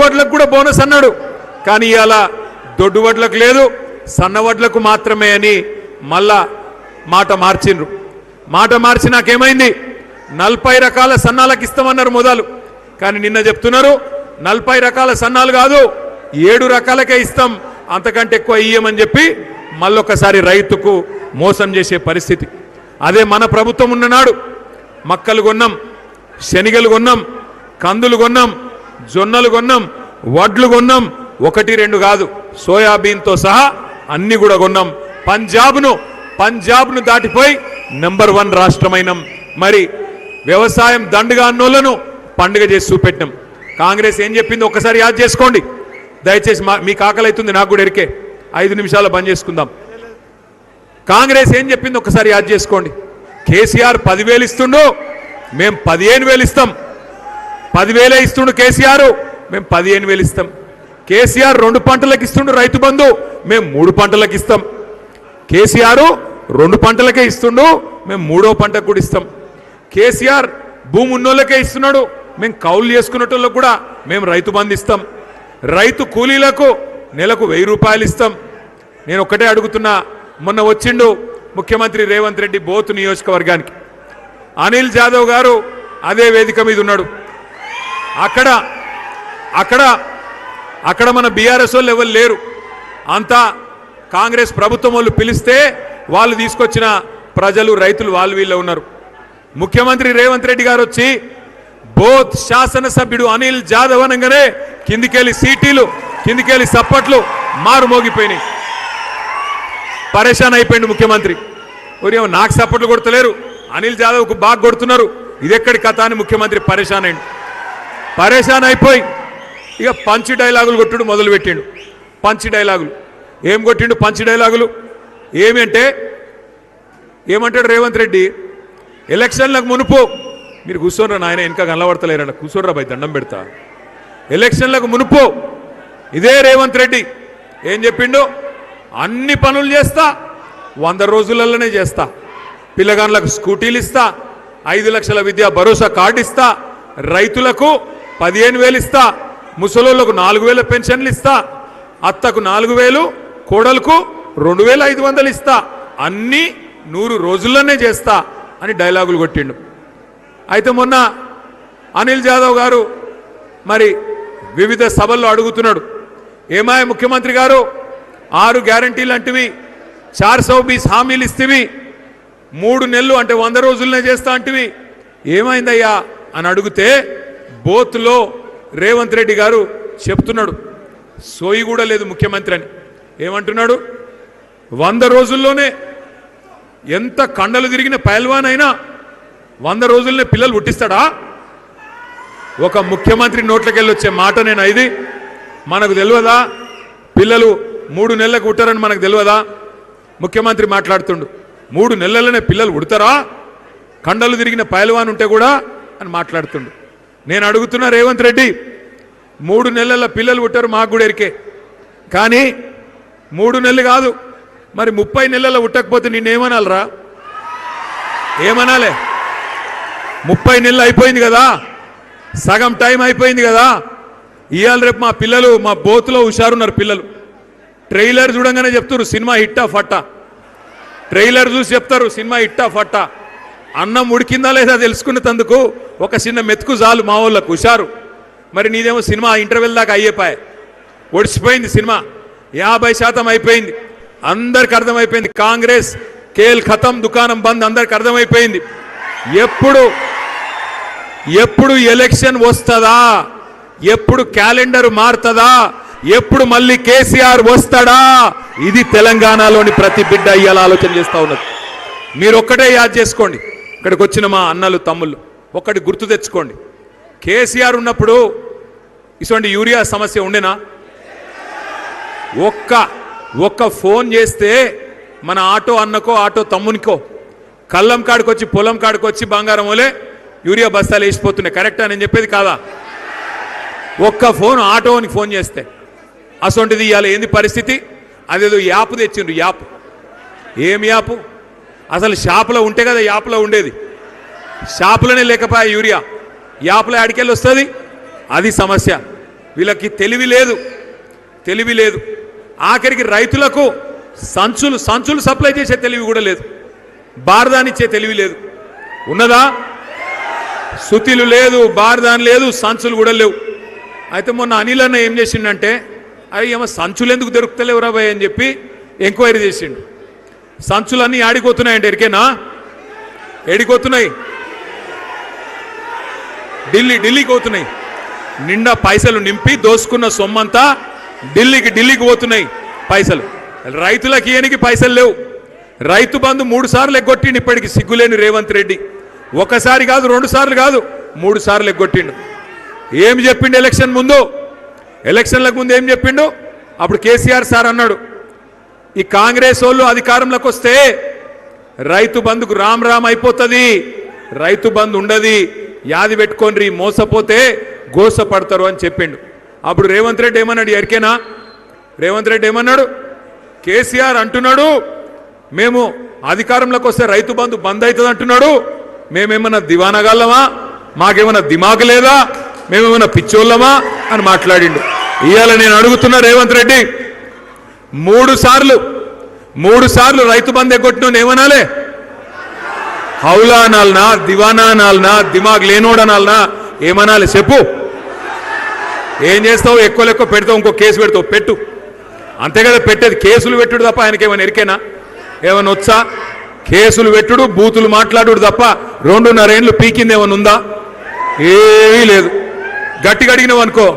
D: వడ్లకు కూడా బోనస్ అన్నాడు. కానీ ఇవాళ దొడ్డు వడ్లకు లేదు, సన్నవడ్లకు మాత్రమే అని మళ్ళా మాట మార్చిండ్రు. మాట మార్చి నాకేమైంది, 40 రకాల సన్నాలకు ఇస్తామన్నారు మొదలు, కానీ నిన్న చెప్తున్నారు 40 రకాల సన్నాలు కాదు 7 రకాలకే ఇస్తాం, అంతకంటే ఎక్కువ ఇయ్యమని చెప్పి మళ్ళొకసారి రైతుకు మోసం చేసే పరిస్థితి. అదే మన ప్రభుత్వం ఉన్ననాడు మక్కలు కొన్నాం, శనిగలు కొన్నాం, కందులు కొన్నాం, జొన్నలు కొన్నాం, వడ్లు కొన్నాం, 1-2 కాదు సోయాబీన్తో సహా అన్ని కూడా కొన్నాం. పంజాబ్ను దాటిపోయి నెంబర్ 1 రాష్ట్రమైనం. మరి వ్యవసాయం దండుగా అన్నోళ్లను పండుగ చేసి చూపెట్టినాం. కాంగ్రెస్ ఏం చెప్పింది ఒక్కసారి యాద్ చేసుకోండి దయచేసి, మీకు ఆకలి అవుతుంది, నాకు కూడా ఎరికే, 5 నిమిషాలు బంద్ చేసుకుందాం. కాంగ్రెస్ ఏం చెప్పింది ఒక్కసారి యాద్ చేసుకోండి. కేసీఆర్ 10,000 ఇస్తుండు, మేము 15,000 ఇస్తాం. 10,000 ఇస్తుండు కేసీఆర్, మేము 15,000 ఇస్తాం. కేసీఆర్ 2 పంటలకు ఇస్తుండు రైతు బంధు, మేము 3 పంటలకు ఇస్తాం. కేసీఆర్ 2 పంటలకే ఇస్తుండు, మేము 3వ పంటకు కూడా ఇస్తాం. కేసీఆర్ భూమి ఉన్నోళ్ళకే ఇస్తున్నాడు, మేము కౌలు చేసుకున్నటోళ్ళకు కూడా మేము రైతు బంధు ఇస్తాం. రైతు కూలీలకు నెలకు 1,000 రూపాయలు ఇస్తాం. నేను ఒక్కటే అడుగుతున్నా, మొన్న వచ్చిండు ముఖ్యమంత్రి రేవంత్ రెడ్డి బోత్ నియోజకవర్గానికి, అనిల్ జాదవ్ గారు అదే వేదిక మీద ఉన్నాడు. అక్కడ మన బీఆర్ఎస్ వాళ్ళు ఎవరు లేరు, అంతా కాంగ్రెస్ ప్రభుత్వం వాళ్ళు పిలిస్తే వాళ్ళు తీసుకొచ్చిన ప్రజలు రైతులు వాళ్ళు వీళ్ళు ఉన్నారు. ముఖ్యమంత్రి రేవంత్ రెడ్డి గారు వచ్చి బోత్ శాసనసభ్యుడు అనిల్ జాదవ్ అనగానే కిందికెళ్ళి సీటీలు, కిందికెళ్ళి సప్పట్లు మారుమోగిపోయినాయి. పరేషాన్ అయిపోయింది ముఖ్యమంత్రి. ఒరేమో నాకు సప్పట్లు కొడతలేరు, అనిల్ జాదవ్కు బాగా కొడుతున్నారు, ఇదెక్కడి కథ అని ముఖ్యమంత్రి పరేషాన్ అయ్యిండు. పరేషాన్ అయిపోయి ఇక పంచి డైలాగులు కొట్టుడు మొదలుపెట్టిండు. పంచి డైలాగులు ఏం కొట్టిండు? పంచి డైలాగులు ఏమి అంటే ఏమంటాడు రేవంత్ రెడ్డి, ఎలక్షన్లకు మునుపు మీరు కూర్చోనరా నాయన, ఇంకా కనబడతలేరన్న, కూర్చోనరా భయ్ దండం పెడతా. ఎలక్షన్లకు మునుపు ఇదే రేవంత్ రెడ్డి ఏం చెప్పిండు, అన్ని పనులు చేస్తా, 100 రోజులలోనే చేస్తా, పిల్లగాళ్ళకు స్కూటీలు ఇస్తా, 5 లక్షల విద్యా భరోసా కార్డు ఇస్తా, రైతులకు 15,000 ఇస్తా, ముసలోళ్లకు 4,000 పెన్షన్లు ఇస్తా, అత్తకు 4,000, కోడలకు 2,500 ఇస్తా, అన్నీ 100 రోజుల్లోనే చేస్తా అని డైలాగులు కొట్టిండు. అయితే మొన్న అనిల్ జాదవ్ గారు మరి వివిధ సభల్లో అడుగుతున్నాడు, ఏమాయ ముఖ్యమంత్రి గారు 6 గ్యారంటీలు అంటివి, 420 హామీలు ఇస్తేవి, 3 నెలలు అంటే 100 రోజులనే చేస్తా అంటివి, ఏమైందయ్యా అని అడిగితే బోత్లో రేవంత్ రెడ్డి గారు చెప్తున్నాడు, సోయి కూడా లేదు ముఖ్యమంత్రి అని. ఏమంటున్నాడు, 100 రోజుల్లోనే ఎంత కండలు తిరిగిన పైల్వాన్ అయినా 100 రోజుల్లోనే పిల్లలు పుట్టిస్తాడా? ఒక ముఖ్యమంత్రి నోట్లకెళ్ళి వచ్చే మాట నేను, ఇది మనకు తెలియదా? పిల్లలు 3 నెలలకు పుట్టారని మనకు తెలియదా? ముఖ్యమంత్రి మాట్లాడుతుండు, 3 నెలలనే పిల్లలు పుడతారా? కండలు తిరిగిన పైల్వాన్ ఉంటే కూడా అని మాట్లాడుతుండు. నేను అడుగుతున్నా రేవంత్ రెడ్డి, 3 నెలల పిల్లలు పుట్టారు మాకు కూడా ఎరికే, కానీ 3 నెలలు కాదు మరి 30 నెలల పుట్టకపోతే నిన్నేమనాలరా? ఏమనాలే 30 నెలలు అయిపోయింది కదా, సగం టైం అయిపోయింది కదా. ఇవాళ రేపు మా పిల్లలు మా బోతులో హుషారున్నారు పిల్లలు. ట్రైలర్ చూడంగానే చెప్తారు సినిమా హిట్టా ఫట్టా. ట్రైలర్ చూసి చెప్తారు సినిమా హిట్టా ఫట్టా. అన్నం ఉడికిందా లేదా తెలుసుకునేందుకు ఒక చిన్న మెతుకు చాలు మా వాళ్ళకు హుషారు. మరి నీదేమో సినిమా ఇంటర్వెల్ దాకా అయ్యేపాయ, ఒడిచిపోయింది సినిమా. 50% అయిపోయింది. అందరికి అర్థమైపోయింది కాంగ్రెస్ కేల్ ఖతం, దుకాణం బంద్. అందరికి అర్థమైపోయింది. ఎప్పుడు ఎలక్షన్ వస్తుందా, ఎప్పుడు క్యాలెండర్ మారుతుందా, ఎప్పుడు మళ్ళీ కేసీఆర్ వస్తాడా, ఇది తెలంగాణలోని ప్రతి బిడ్డ ఇవాళ ఆలోచన చేస్తూ ఉన్నది. మీరు ఒక్కటే యాద్ చేసుకోండి, ఇక్కడికి వచ్చిన మా అన్నలు తమ్ముళ్ళు ఒక్కటి గుర్తు తెచ్చుకోండి. కేసీఆర్ ఉన్నప్పుడు ఇటువంటి యూరియా సమస్య ఉండేనా? ఒక్క ఫోన్ చేస్తే మన ఆటో అన్నకో ఆటో తమ్మునికో కళ్ళం కాడికొచ్చి పొలం కాడికొచ్చి బంగారం వలే యూరియా బస్తాలు వేసిపోతున్నాయి. కరెక్టా నేను చెప్పేది కాదా? ఒక్క ఫోన్ ఆటోని ఫోన్ చేస్తే అసొంటిది ఇవాళ ఏంది పరిస్థితి? అదేదో యాప్ తెచ్చిండ్రు. యాప్ ఏం యాప్? అసలు షాపులో ఉంటే కదా యాప్లో ఉండేది. షాపులోనే లేకపోయా యూరియా, యాప్లో ఆడికెళ్ళి వస్తుంది. అది సమస్య. వీళ్ళకి తెలివి లేదు. ఆఖరికి రైతులకు సంచులు సప్లై చేసే తెలివి కూడా లేదు. బార్దానిచ్చే తెలివి లేదు. ఉన్నదా? సుతిలు లేదు, బార్దాన్ లేదు, సంచులు కూడా లేవు. అయితే మొన్న అనిల్ అన్న ఏం చేసిండంటే, అవి ఏమో సంచులు ఎందుకు దొరుకుతలేవు రాబాయ్ అని చెప్పి ఎంక్వైరీ చేసిండు. సంచులన్నీ ఆడిపోతున్నాయంటే ఎరికేనా? ఏడిపోతున్నాయి? ఢిల్లీకి పోతున్నాయి. నిండా పైసలు నింపి దోసుకున్న సొమ్మంతా ఢిల్లీకి పోతున్నాయి పైసలు. రైతులకు ఇయనికి పైసలు లేవు. రైతు బంధు 3 సార్లు ఎగ్గొట్టిండు ఇప్పటికి సిగ్గులేని రేవంత్ రెడ్డి. ఒకసారి కాదు, 2 సార్లు కాదు, 3 సార్లు ఎగ్గొట్టిండు. ఏం చెప్పిండు ఎలక్షన్లకు ముందు ఏం చెప్పిండు? అప్పుడు కేసీఆర్ సార్ అన్నాడు, ఈ కాంగ్రెస్ వాళ్ళు అధికారంలోకి వస్తే రైతు బంధుకు రామ్ అయిపోతుంది, రైతు బంధు ఉండదు, యాది పెట్టుకోండి, మోసపోతే గోసపడతారు అని చెప్పిండు. అప్పుడు రేవంత్ రెడ్డి ఏమన్నాడు ఎరికేనా? రేవంత్ రెడ్డి ఏమన్నాడు? కేసీఆర్ అంటున్నాడు మేము అధికారంలోకి వస్తే రైతు బంధు బంద్ అవుతుంది అంటున్నాడు, మేమేమన్నా దివానగాళ్ళమా, మాకేమన్నా దిమాగ్ లేదా, మేమేమన్నా పిచ్చోళ్ళమా అని మాట్లాడిండు. ఇవాళ నేను అడుగుతున్నా రేవంత్ రెడ్డి, 3 సార్లు రైతు బంధు ఎగ్గొట్టిన ఏమనాలే? హౌలా అనాలనా, దివానా అనాలనా, దిమాగ్ లేనోడనాలనా, ఏమనాలి చెప్పు? ఏం చేస్తావు? ఎక్కువ పెడతావు, ఇంకో కేసు పెడతావు, పెట్టు. అంతే కదా పెట్టేది. కేసులు పెట్టుడు తప్ప ఆయనకి ఏమైనా ఎరికేనా? ఏమైనా వచ్చా? కేసులు పెట్టుడు, బూతులు మాట్లాడు తప్ప 2.5 ఏళ్ళు పీకింది ఏమైనా ఉందా? ఏమీ లేదు. గట్టిగా అడిగినావు అనుకో,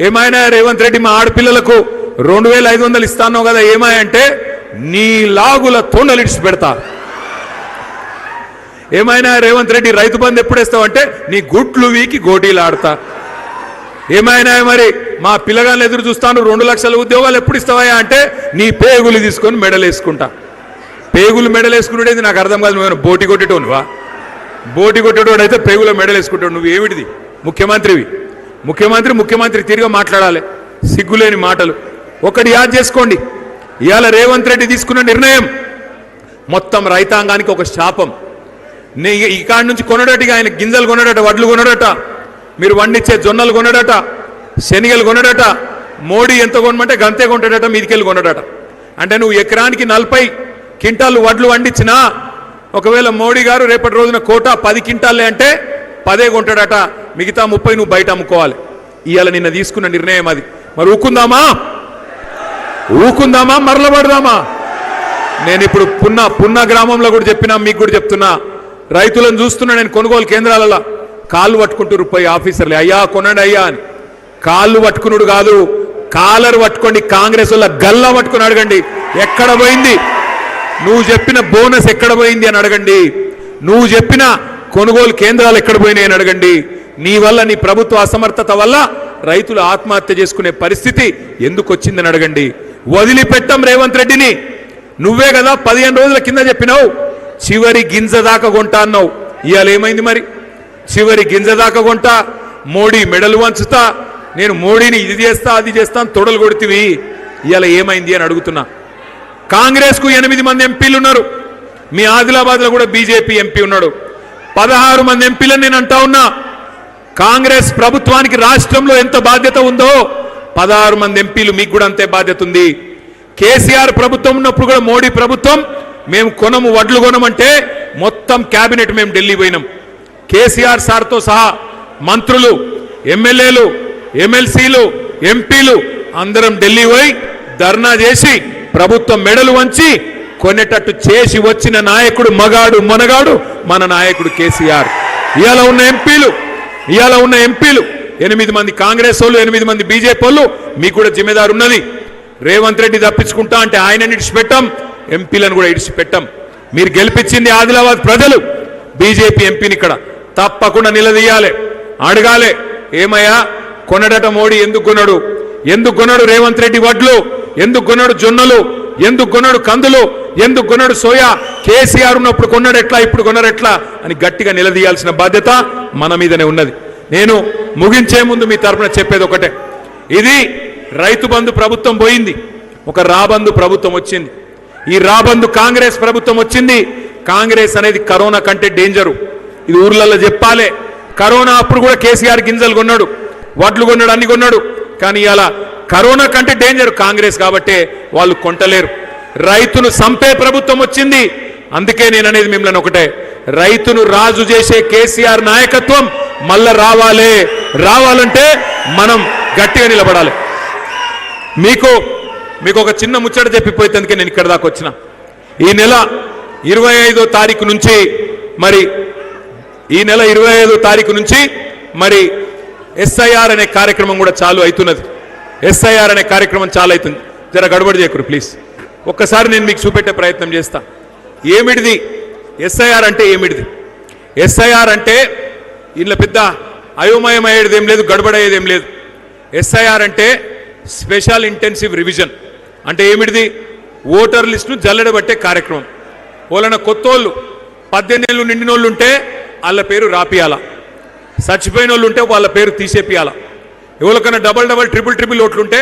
D: ఏమైనా రేవంత్ రెడ్డి మా ఆడపిల్లలకు 2500 ఇస్తాను కదా, ఏమాయంటే నీ లాగుల తొండలిడిచి పెడతా. ఏమైనా రేవంత్ రెడ్డి రైతు బంధు ఎప్పుడేస్తావంటే నీ గుట్లు వీకి గోటీలు ఆడతా. ఏమైనా మరి మా పిల్లగాళ్ళు ఎదురు చూస్తాను 2 లక్షల ఉద్యోగాలు ఎప్పుడు ఇస్తావా అంటే నీ పేగులు తీసుకొని మెడలేసుకుంటా. పేగులు మెడలేసుకునేది నాకు అర్థం కాదు. నువ్వేమైనా బోటి కొట్టేటోనువా? బోటి కొట్టేటోడు అయితే పేగులో మెడలేసుకుంటాడు. నువ్వు ఏమిటిది? ముఖ్యమంత్రివి. ముఖ్యమంత్రి తిరిగి మాట్లాడాలి. సిగ్గులేని మాటలు. ఒకటి యాద్ చేసుకోండి, ఇవాళ రేవంత్ రెడ్డి తీసుకున్న నిర్ణయం మొత్తం రైతాంగానికి ఒక శాపం. ఇక్కడి నుంచి కొనడట, ఆయన గింజలు కొనడట, వడ్లు కొనడట, మీరు వండించే జొన్నలు కొనడట, శనిగలు కొనడట. మోడీ ఎంత కొనమంటే గంతే కొంటాడట, మీదికెళ్ళి కొనడట. అంటే నువ్వు ఎకరానికి 40 క్వింటాలు వడ్లు వండించినా ఒకవేళ మోడీ గారు రేపటి రోజున కోటా 10 క్వింటాలే అంటే 10 కొంటాడట, మిగతా 30 నువ్వు బయట అమ్ముకోవాలి. ఇవాళ నిన్న తీసుకున్న నిర్ణయం అది. మరి ఊకుందామా మరలబడదామా? నేను ఇప్పుడు పున్న గ్రామంలో కూడా చెప్పినా, మీకు కూడా చెప్తున్నా, రైతులను చూస్తున్నా నేను కొనుగోలు కేంద్రాలలో కాళ్ళు పట్టుకుంటూ పోయి ఆఫీసర్లు, అయ్యా కొనండి అయ్యా అని. కాళ్ళు పట్టుకున్నాడు కాదు, కాలర్ పట్టుకోండి. కాంగ్రెస్ వల్ల గల్లా పట్టుకుని అడగండి, ఎక్కడ పోయింది నువ్వు చెప్పిన బోనస్, ఎక్కడ పోయింది అని అడగండి. నువ్వు చెప్పిన కొనుగోలు కేంద్రాలు ఎక్కడ పోయినాయి అని అడగండి. నీ వల్ల, నీ ప్రభుత్వ అసమర్థత వల్ల రైతులు ఆత్మహత్య చేసుకునే పరిస్థితి ఎందుకు వచ్చిందని అడగండి. వదిలిపెట్టం రేవంత్ రెడ్డిని. నువ్వే కదా 15 రోజుల కింద చెప్పినావు చివరి గింజ దాకా కొంటా అన్నావు. ఇవాళ ఏమైంది మరి? చివరి గింజ దాకా కొంటా, మోడీ మెడలు వంచుతా, నేను మోడీని ఇది చేస్తా అది చేస్తా అని తొడలు కొడుతీవి. ఇవాళ ఏమైంది అని అడుగుతున్నా. కాంగ్రెస్కు 8 మంది ఎంపీలు ఉన్నారు. మీ ఆదిలాబాద్లో కూడా బీజేపీ ఎంపీ ఉన్నాడు. 16 మంది ఎంపీలను నేను అంటా ఉన్నా. కాంగ్రెస్ ప్రభుత్వానికి రాష్ట్రంలో ఎంత బాధ్యత ఉందో 16 మంది ఎంపీలు మీకు కూడా అంతే బాధ్యత ఉంది. కేసీఆర్ ప్రభుత్వం ఉన్నప్పుడు కూడా మోడీ ప్రభుత్వం మేము కొనము వడ్లు కొనమంటే మొత్తం క్యాబినెట్ మేము ఢిల్లీ పోయినాం. కేసీఆర్ సార్తో సహా మంత్రులు, ఎమ్మెల్యేలు, ఎమ్మెల్సీలు, ఎంపీలు అందరం ఢిల్లీ పోయి ధర్నా చేసి ప్రభుత్వం మెడలు వంచి కొనేటట్టు చేసి వచ్చిన నాయకుడు మగాడు మనగాడు మన నాయకుడు కేసీఆర్. ఇవాళ ఉన్న ఎంపీలు 8 మంది కాంగ్రెస్ వాళ్ళు, 8 మంది బీజేపీ వాళ్ళు. మీకు కూడా జిమ్మేదారు ఉన్నది. రేవంత్ రెడ్డి తప్పించుకుంటా అంటే ఆయనని ఇడిచిపెట్టాం, ఎంపీలను కూడా ఇడిచిపెట్టాం. మీరు గెలిపించింది ఆదిలాబాద్ ప్రజలు. బీజేపీ ఎంపీని ఇక్కడ తప్పకుండా నిలదీయాలి, అడగాలి. ఏమయ్యా కొనడట మోడీ, ఎందుకు కొన్నాడు రేవంత్ రెడ్డి వడ్లు, ఎందుకు కొన్నాడు జొన్నలు, ఎందుకు కొన్నాడు కందులు, ఎందుకు కొన్నాడు సోయా? కేసీఆర్ ఉన్నప్పుడు కొన్నాడు ఎట్లా, ఇప్పుడు కొన్నాడు ఎట్లా అని గట్టిగా నిలదీయాల్సిన బాధ్యత మన మీదనే ఉన్నది. నేను ముగించే ముందు మీ తరపున చెప్పేది ఒకటే, ఇది రైతు బంధు ప్రభుత్వం పోయింది, ఒక రాబంధు ప్రభుత్వం వచ్చింది. ఈ రాబంధు కాంగ్రెస్ ప్రభుత్వం వచ్చింది. కాంగ్రెస్ అనేది కరోనా కంటే డేంజరు, ఇది ఊర్లలో చెప్పాలి. కరోనా అప్పుడు కూడా కేసీఆర్ గింజలు కొన్నాడు, వడ్లు కొన్నాడు, అన్ని కొన్నాడు. కానీ ఇలా కరోనా కంటే డేంజర్ కాంగ్రెస్ కాబట్టే వాళ్ళు కొంటలేరు. రైతును సంపే ప్రభుత్వం వచ్చింది. అందుకే నేను అనేది మిమ్మల్ని ఒకటే, రైతును రాజు చేసే కేసీఆర్ నాయకత్వం మళ్ళా రావాలంటే మనం గట్టిగా నిలబడాలి. మీకు ఒక చిన్న ముచ్చట చెప్పిపోయేందుకే నేను ఇక్కడ దాకా వచ్చిన. ఈ నెల 25వ తారీఖు నుంచి మరి ఎస్ఐఆర్ అనే కార్యక్రమం కూడా చాలు అవుతున్నది. ఎస్ఐఆర్ అనే కార్యక్రమం చాలు అవుతుంది. జర గడబడి చేయకురు ప్లీజ్. ఒక్కసారి నేను మీకు చూపెట్టే ప్రయత్నం చేస్తా. ఏమిటిది ఎస్ఐఆర్ అంటే? ఎస్ఐఆర్ అంటే ఇంట్లో పెద్ద అయోమయం అయ్యేది ఏం లేదు, గడబడయ్యేది ఏం లేదు. ఎస్ఐఆర్ అంటే స్పెషల్ ఇంటెన్సివ్ రివిజన్. అంటే ఏమిటిది? ఓటర్ లిస్టును జల్లెడబట్టే కార్యక్రమం. వాళ్ళన కొత్తోళ్ళు 18 ఏళ్ళు నిండిన వాళ్ళు ఉంటే వాళ్ళ పేరు రాపియాల, చచ్చిపోయిన వాళ్ళు ఉంటే వాళ్ళ పేరు తీసేపియాల. ఎవరికైనా డబల్ ట్రిపుల్ ఓట్లుంటే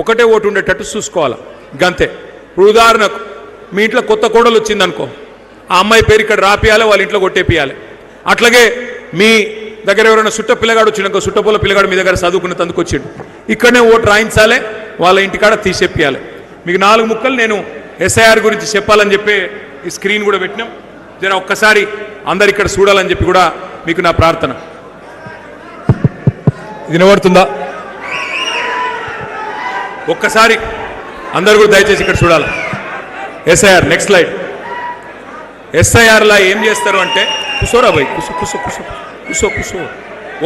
D: ఒకటే ఓటు ఉండేటట్టు చూసుకోవాలి, గంతే. ఇప్పుడు ఉదాహరణకు మీ ఇంట్లో కొత్త కోడలు వచ్చిందనుకో, ఆ అమ్మాయి పేరు ఇక్కడ రాపియాలి, వాళ్ళ ఇంట్లో కొట్టేపియాలి. అట్లాగే మీ దగ్గర ఎవరైనా సుట్ట పిల్లగాడు వచ్చిందనుకో, సుట్టపూల పిల్లగాడు మీ దగ్గర చదువుకున్న తందుకు వచ్చిండు, ఇక్కడనే ఓటు రాయించాలి, వాళ్ళ ఇంటికాడ తీసేపియాలి. మీకు 4 ముక్కలు నేను ఎస్ఐఆర్ గురించి చెప్పాలని చెప్పి ఈ స్క్రీన్ కూడా పెట్టినాం. జర ఒక్కసారి అందరు ఇక్కడ చూడాలని చెప్పి కూడా మీకు నా ప్రార్థన. ఇది నిలబడుతుందా? ఒక్కసారి అందరు కూడా దయచేసి ఇక్కడ చూడాలి. SIR next slide. ఎస్ఐఆర్లా ఏం చేస్తారు అంటే, కూసోరా భయ్, కూసో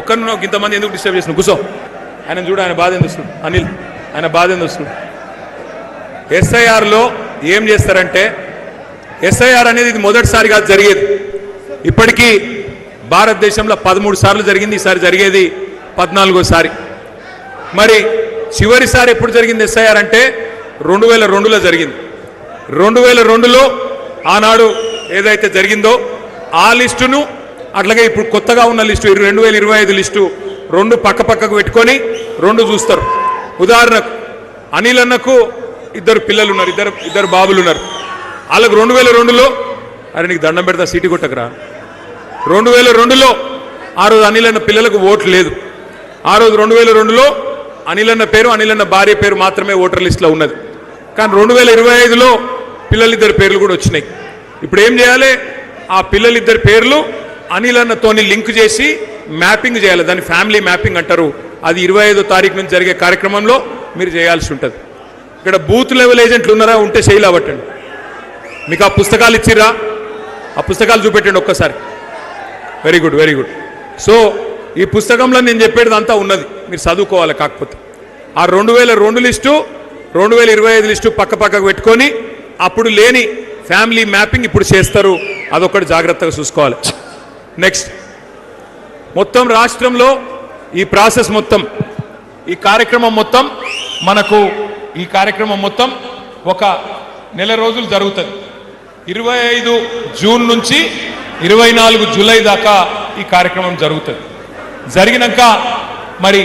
D: ఒక్కరిని ఇంతమంది ఎందుకు డిస్టర్బ్ చేసిన? కూసో. ఆయన చూడు, ఆయన బాధ ఎందుకు వస్తుంది, అనిల్ ఆయన బాధ ఎందుకు వస్తుంది. ఎస్ఐఆర్లో ఏం చేస్తారంటే, ఎస్ఐఆర్ అనేది ఇది మొదటిసారిగా జరిగేది. ఇప్పటికీ భారతదేశంలో 13 సార్లు జరిగింది, ఈసారి జరిగేది 14వ. మరి చివరిసారి ఎప్పుడు జరిగింది ఎస్ఐఆర్ అంటే 2002లో జరిగింది. 2002లో ఆనాడు ఏదైతే జరిగిందో ఆ లిస్టును, అట్లాగే ఇప్పుడు కొత్తగా ఉన్న లిస్టు 2025 లిస్టు 2 పక్కకు పెట్టుకొని 2 చూస్తారు. ఉదాహరణకు అనిల్ అన్నకు 2 పిల్లలు ఉన్నారు, ఇద్దరు బాబులు ఉన్నారు. వాళ్ళకు 2002లో, అరే నీకు దండం పెడతా సీటు కొట్టకరా, 2002లో ఆ రోజు అనిల్ అన్న పిల్లలకు ఓట్లు లేదు. ఆ రోజు 2002లో అనిల్ అన్న పేరు, అనిల్ అన్న భార్య పేరు మాత్రమే ఓటర్ లిస్టులో ఉన్నది. కానీ 2025లో పిల్లలిద్దరు పేర్లు కూడా వచ్చినాయి. ఇప్పుడు ఏం చేయాలి? ఆ పిల్లలిద్దరి పేర్లు అనిల్ అన్నతోని లింక్ చేసి మ్యాపింగ్ చేయాలి. దాన్ని ఫ్యామిలీ మ్యాపింగ్ అంటారు. అది 25వ తారీఖు నుంచి జరిగే కార్యక్రమంలో మీరు చేయాల్సి ఉంటుంది. ఇక్కడ బూత్ లెవెల్ ఏజెంట్లు ఉన్నారా? ఉంటే చేయలేబట్టండి. మీకు ఆ పుస్తకాలు ఇచ్చిర్రా? ఆ పుస్తకాలు చూపెట్టండి ఒక్కసారి. Very good. సో ఈ పుస్తకంలో నేను చెప్పేది అంతా ఉన్నది, మీరు చదువుకోవాలి. కాకపోతే ఆ 2002 లిస్టు 2025 లిస్టు పక్కకు పెట్టుకొని అప్పుడు లేని ఫ్యామిలీ మ్యాపింగ్ ఇప్పుడు చేస్తారు. అదొకటి జాగ్రత్తగా చూసుకోవాలి. నెక్స్ట్, మొత్తం రాష్ట్రంలో ఈ ప్రాసెస్ మొత్తం, ఈ కార్యక్రమం మొత్తం ఒక నెల రోజులు జరుగుతుంది. 25 జూన్ నుంచి 24 జూలై దాకా ఈ కార్యక్రమం జరుగుతుంది. జరిగినాక మరి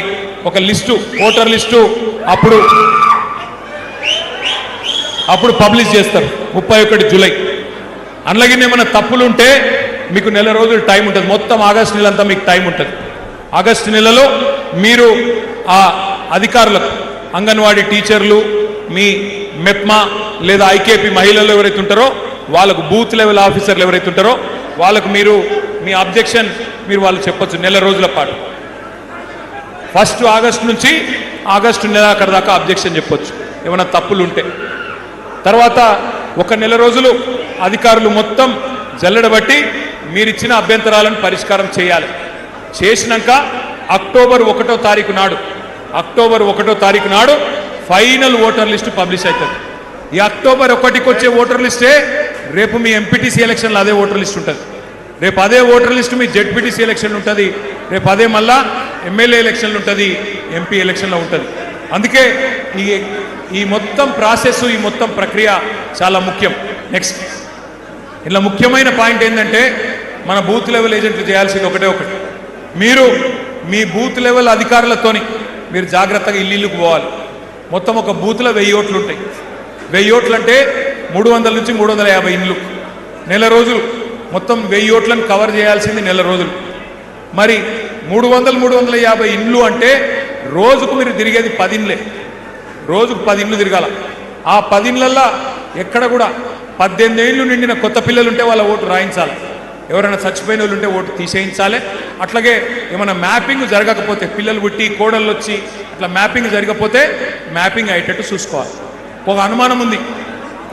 D: ఒక లిస్టు, ఓటర్ లిస్టు అప్పుడు పబ్లిష్ చేస్తారు 31 జూలై. అందులోకి ఏమైనా తప్పులు ఉంటే మీకు నెల రోజులు టైం ఉంటుంది. మొత్తం ఆగస్టు నెల అంతా మీకు టైం ఉంటుంది. ఆగస్టు నెలలో మీరు ఆ అధికారులకు, అంగన్వాడీ టీచర్లు, మీ మెప్మా లేదా ఐకేపీ మహిళలు ఎవరైతే ఉంటారో వాళ్ళకు, బూత్ లెవెల్ ఆఫీసర్లు ఎవరైతే ఉంటారో వాళ్ళకు మీరు మీ అబ్జెక్షన్ మీరు వాళ్ళు చెప్పొచ్చు నెల రోజుల పాటు. 1 ఆగస్టు నుంచి ఆగస్టు నెలాఖరు దాకా అబ్జెక్షన్ చెప్పొచ్చు ఏమైనా తప్పులు ఉంటే. తర్వాత 1 నెల రోజులు అధికారులు మొత్తం జల్లెడబట్టి మీరిచ్చిన అభ్యంతరాలను పరిష్కారం చేయాలి. చేసినాక అక్టోబర్ 1వ తారీఖు నాడు ఫైనల్ ఓటర్ లిస్టు పబ్లిష్ అవుతుంది. ఈ అక్టోబర్ 1కి వచ్చే ఓటర్ లిస్టే రేపు మీ ఎంపీటీసీ ఎలక్షన్లో అదే ఓటర్ లిస్ట్ ఉంటుంది. రేపు అదే ఓటర్ లిస్టు మీ జెడ్పీటీసీ ఎలక్షన్ ఉంటుంది. రేపు అదే మళ్ళా ఎమ్మెల్యే ఎలక్షన్లు ఉంటుంది, ఎంపీ ఎలక్షన్లో ఉంటుంది. అందుకే ఈ మొత్తం ప్రాసెస్, ఈ మొత్తం ప్రక్రియ చాలా ముఖ్యం. నెక్స్ట్ ఇలా ముఖ్యమైన పాయింట్ ఏంటంటే మన బూత్ లెవెల్ ఏజెంట్లు చేయాల్సింది ఒకటే ఒకటి. మీరు మీ బూత్ లెవెల్ అధికారులతోని మీరు జాగ్రత్తగా ఇల్లుకు పోవాలి. మొత్తం ఒక బూత్లో 1000 ఓట్లు ఉంటాయి. 1000 ఓట్లు అంటే 300 నుంచి 350 ఇండ్లు. నెల రోజులు మొత్తం 1000 ఓట్లను కవర్ చేయాల్సింది నెల రోజులు. మరి 300-350 ఇండ్లు అంటే రోజుకు మీరు తిరిగేది 10 ఇండ్లే. రోజుకు 10 ఇండ్లు తిరగాల. ఆ 10 ఇండ్లల్లో ఎక్కడ కూడా 18 ఏళ్ళు నిండిన కొత్త పిల్లలు ఉంటే వాళ్ళ ఓటు రాయించాలి. ఎవరైనా చచ్చిపోయిన వాళ్ళు ఉంటే ఓటు తీసేయించాలి. అట్లాగే ఏమైనా మ్యాపింగ్ జరగకపోతే, పిల్లలు పుట్టి కోడళ్ళు వచ్చి అట్లా మ్యాపింగ్ జరగకపోతే మ్యాపింగ్ అయ్యేటట్టు చూసుకోవాలి. ఒక అనుమానం ఉంది,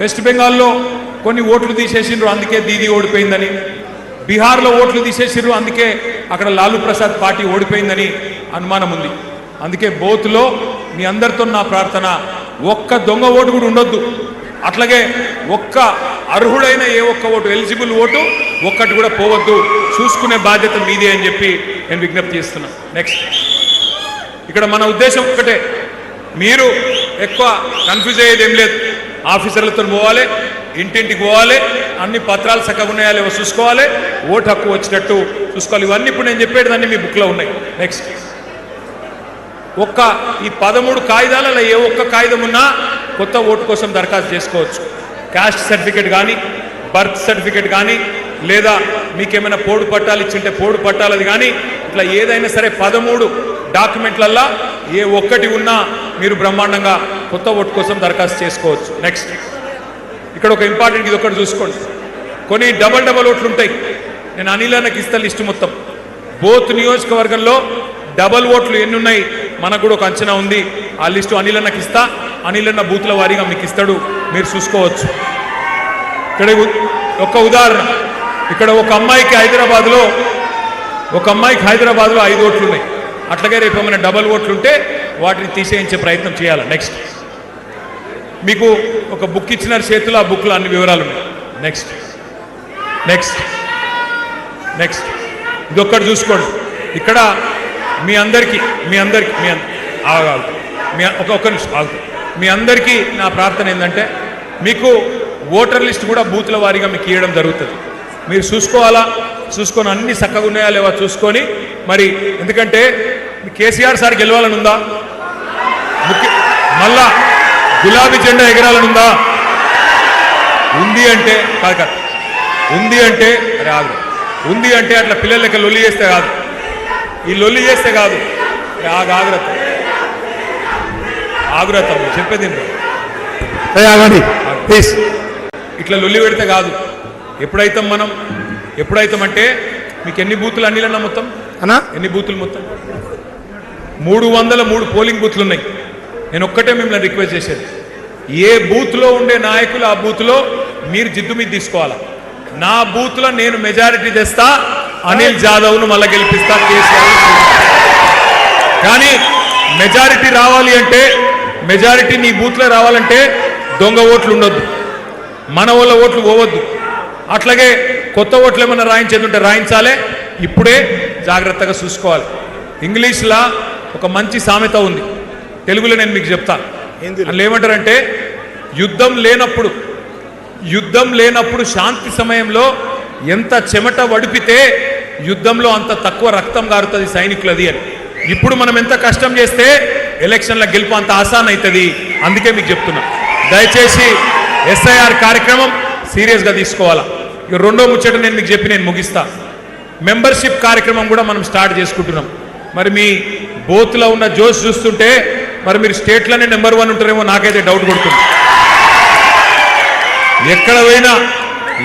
D: వెస్ట్ బెంగాల్లో కొన్ని ఓట్లు తీసేసిండ్రు అందుకే దీదీ ఓడిపోయిందని, బీహార్లో ఓట్లు తీసేసిండ్రు అందుకే అక్కడ లాలూ ప్రసాద్ పార్టీ ఓడిపోయిందని అనుమానం ఉంది. అందుకే బోత్లో మీ అందరితో నా ప్రార్థన, ఒక్క దొంగ ఓటు కూడా ఉండొద్దు. అట్లాగే ఒక్క అర్హుడైన ఏ ఒక్క ఓటు, ఎలిజిబుల్ ఓటు ఒక్కటి కూడా పోవద్దు. చూసుకునే బాధ్యత మీదే అని చెప్పి నేను విజ్ఞప్తి చేస్తున్నా. నెక్స్ట్ ఇక్కడ మన ఉద్దేశం ఒక్కటే, మీరు ఎక్కువ కన్ఫ్యూజ్ అయ్యేది ఏం లేదు. ఆఫీసర్లతో పోవాలి, ఇంటింటికి పోవాలి, అన్ని పత్రాలు చక్కగా ఉన్నాయా లేవో చూసుకోవాలి, ఓటు హక్కు వచ్చినట్టు చూసుకోవాలి. ఇవన్నీ ఇప్పుడు నేను చెప్పేటివన్నీ మీ బుక్లో ఉన్నాయి. నెక్స్ట్ ఈ 13 కాగితాలలో ఏ ఒక్క కాగితం ఉన్నా కొత్త ఓటు కోసం దరఖాస్తు చేసుకోవచ్చు. క్యాస్ట్ సర్టిఫికేట్ కానీ, బర్త్ సర్టిఫికేట్ కానీ, లేదా మీకేమైనా పోడు పట్టాలు ఇచ్చింటే పోడు పట్టాలది కానీ, ఇట్లా ఏదైనా సరే 13 డాక్యుమెంట్లల్లో ఏ ఒక్కటి ఉన్నా మీరు బ్రహ్మాండంగా కొత్త ఓటు కోసం దరఖాస్తు చేసుకోవచ్చు. నెక్స్ట్ ఇక్కడ ఒక ఇంపార్టెంట్, ఇది ఒకటి చూసుకోండి. కొన్ని డబల్ ఓట్లు ఉంటాయి. నేను అనిల్ అన్నకి ఇస్తా లిస్టు మొత్తం. బోత్ నియోజకవర్గంలో డబల్ ఓట్లు ఎన్ని ఉన్నాయి మనకు కూడా ఒక అంచనా ఉంది. ఆ లిస్టు అనిల్ అన్నకి ఇస్తా. అనిల్ అన్న బూత్ల వారీగా మీకు ఇస్తాడు, మీరు చూసుకోవచ్చు. ఇక్కడ ఒక ఉదాహరణ, ఇక్కడ ఒక అమ్మాయికి హైదరాబాద్లో 5 ఓట్లు ఉన్నాయి. అట్లాగే రేపు ఏమైనా డబల్ ఓట్లు ఉంటే వాటిని తీసేయించే ప్రయత్నం చేయాలి. నెక్స్ట్ మీకు ఒక బుక్ ఇచ్చిన చేతిలో, ఆ బుక్లో అన్ని వివరాలు ఉన్నాయి. నెక్స్ట్ ఇదొక్కటి చూసుకోండి. ఇక్కడ మీ అందరికీ మీ అందరికీ నా ప్రార్థన ఏంటంటే, మీకు ఓటర్ లిస్ట్ కూడా బూత్ల వారీగా మీకు ఇవ్వడం జరుగుతుంది. మీరు చూసుకొని అన్ని చక్కగా ఉన్నాయా లేవా చూసుకొని, మరి ఎందుకంటే కేసీఆర్ సార్ గెలవాలని ఉందా, మళ్ళా గులాబీ జెండా ఎగరాలని ఉందా, ఉంది అంటే కాదు, ఉంది అంటే రాదు, ఉంది అంటే అట్లా పిల్లల లెక్క లొల్లి చేస్తే కాదు, ఈ లొల్లి చేస్తే కాదు, ఆగురత చెప్పేది ఇట్లా లొల్లి పెడితే కాదు. ఎప్పుడైతామంటే మీకు ఎన్ని బూతులు అన్నిలన్నా మొత్తం ఎన్ని బూతులు మొత్తం 303 పోలింగ్ బూత్లు ఉన్నాయి. నేను ఒక్కటే మిమ్మల్ని రిక్వెస్ట్ చేసేది, ఏ బూత్లో ఉండే నాయకులు ఆ బూత్లో మీరు జిద్దు మీద తీసుకోవాలా. నా బూత్లో నేను మెజారిటీ తెస్తా, అనిల్ జాదవ్ను మళ్ళీ గెలిపిస్తా, కేసీఆర్. కానీ మెజారిటీ రావాలి అంటే, మెజారిటీ నీ బూత్లో రావాలంటే దొంగ ఓట్లు ఉండొద్దు, మన వాళ్ళ ఓట్లు పోవద్దు. అట్లాగే కొత్త ఓట్లు ఏమైనా రాయించేది ఉంటే రాయించాలి. ఇప్పుడే జాగ్రత్తగా చూసుకోవాలి. ఇంగ్లీష్లో ఒక మంచి సామెత ఉంది, తెలుగులో నేను మీకు చెప్తాను. అందులో ఏమంటారంటే, యుద్ధం లేనప్పుడు శాంతి సమయంలో ఎంత చెమట వడిపితే యుద్ధంలో అంత తక్కువ రక్తం గారుతుంది సైనికులది అని. ఇప్పుడు మనం ఎంత కష్టం చేస్తే ఎలక్షన్ల గెలుపు అంత ఆసాన్ అవుతుంది. అందుకే మీకు చెప్తున్నా, దయచేసి SIR కార్యక్రమం సీరియస్గా తీసుకోవాలా. ఇక రెండో ముచ్చట నేను మీకు చెప్పి నేను ముగిస్తా. మెంబర్షిప్ కార్యక్రమం కూడా మనం స్టార్ట్ చేసుకుంటున్నాం. మరి మీ బోత్లో ఉన్న జోష్ చూస్తుంటే మరి మీరు స్టేట్లోనే నెంబర్ 1 ఉంటారేమో నాకైతే డౌట్ కొడుతుంది.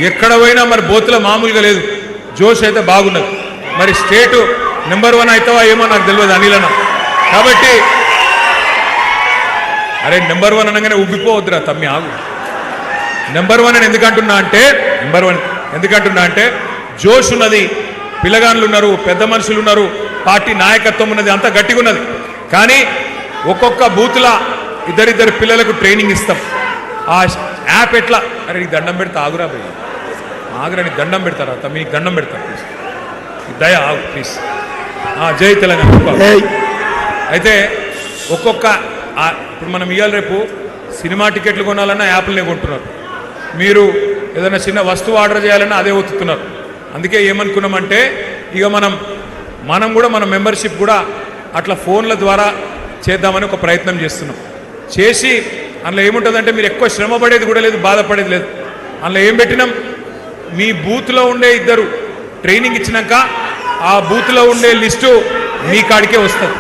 D: ఎక్కడ పోయినా మరి బోత్లో మామూలుగా లేదు, జోష్ అయితే బాగున్నది. మరి స్టేటు నెంబర్ 1 అవుతావా ఏమో నాకు తెలియదు అనిలన్న. కాబట్టి అరే నెంబర్ 1 అనగానే ఉబ్బిపోవద్దురా తమ్మి, ఆగు. నెంబర్ 1 అని ఎందుకంటున్నా అంటే జోష్ ఉన్నది, పిల్లగాళ్ళు ఉన్నారు, పెద్ద మనుషులు ఉన్నారు, పార్టీ నాయకత్వం ఉన్నది, అంతా గట్టిగా ఉన్నది. కానీ ఒక్కొక్క బూత్లా ఇద్దరిద్దరు పిల్లలకు ట్రైనింగ్ ఇస్తాం. ఆ యాప్ ఎట్లా, అరే నీకు దండం పెడతా ఆగురా భయ్య, ఆగురా నీకు దండం పెడతారా తమ్మి, నీకు దండం పెడతా ప్లీజ్, దయా ఆగు ప్లీజ్. జై తెలంగాణ. అయితే ఒక్కొక్క ఇప్పుడు మనం ఇవాళ రేపు సినిమా టికెట్లు కొనాలన్నా యాప్లనే కొంటున్నారు. మీరు ఏదైనా చిన్న వస్తువు ఆర్డర్ చేయాలన్నా అదే ఒత్తుతున్నారు. అందుకే ఏమనుకున్నామంటే ఇక మనం కూడా మన మెంబర్షిప్ కూడా అట్లా ఫోన్ల ద్వారా చేద్దామని ఒక ప్రయత్నం చేస్తున్నాం. చేసి అందులో ఏముంటుందంటే మీరు ఎక్కువ శ్రమ పడేది కూడా లేదు, బాధపడేది లేదు. అందులో ఏం పెట్టినాం, మీ బూత్లో ఉండే ఇద్దరు ట్రైనింగ్ ఇచ్చినాక ఆ బూత్లో ఉండే లిస్టు మీ కాడికే వస్తుంది.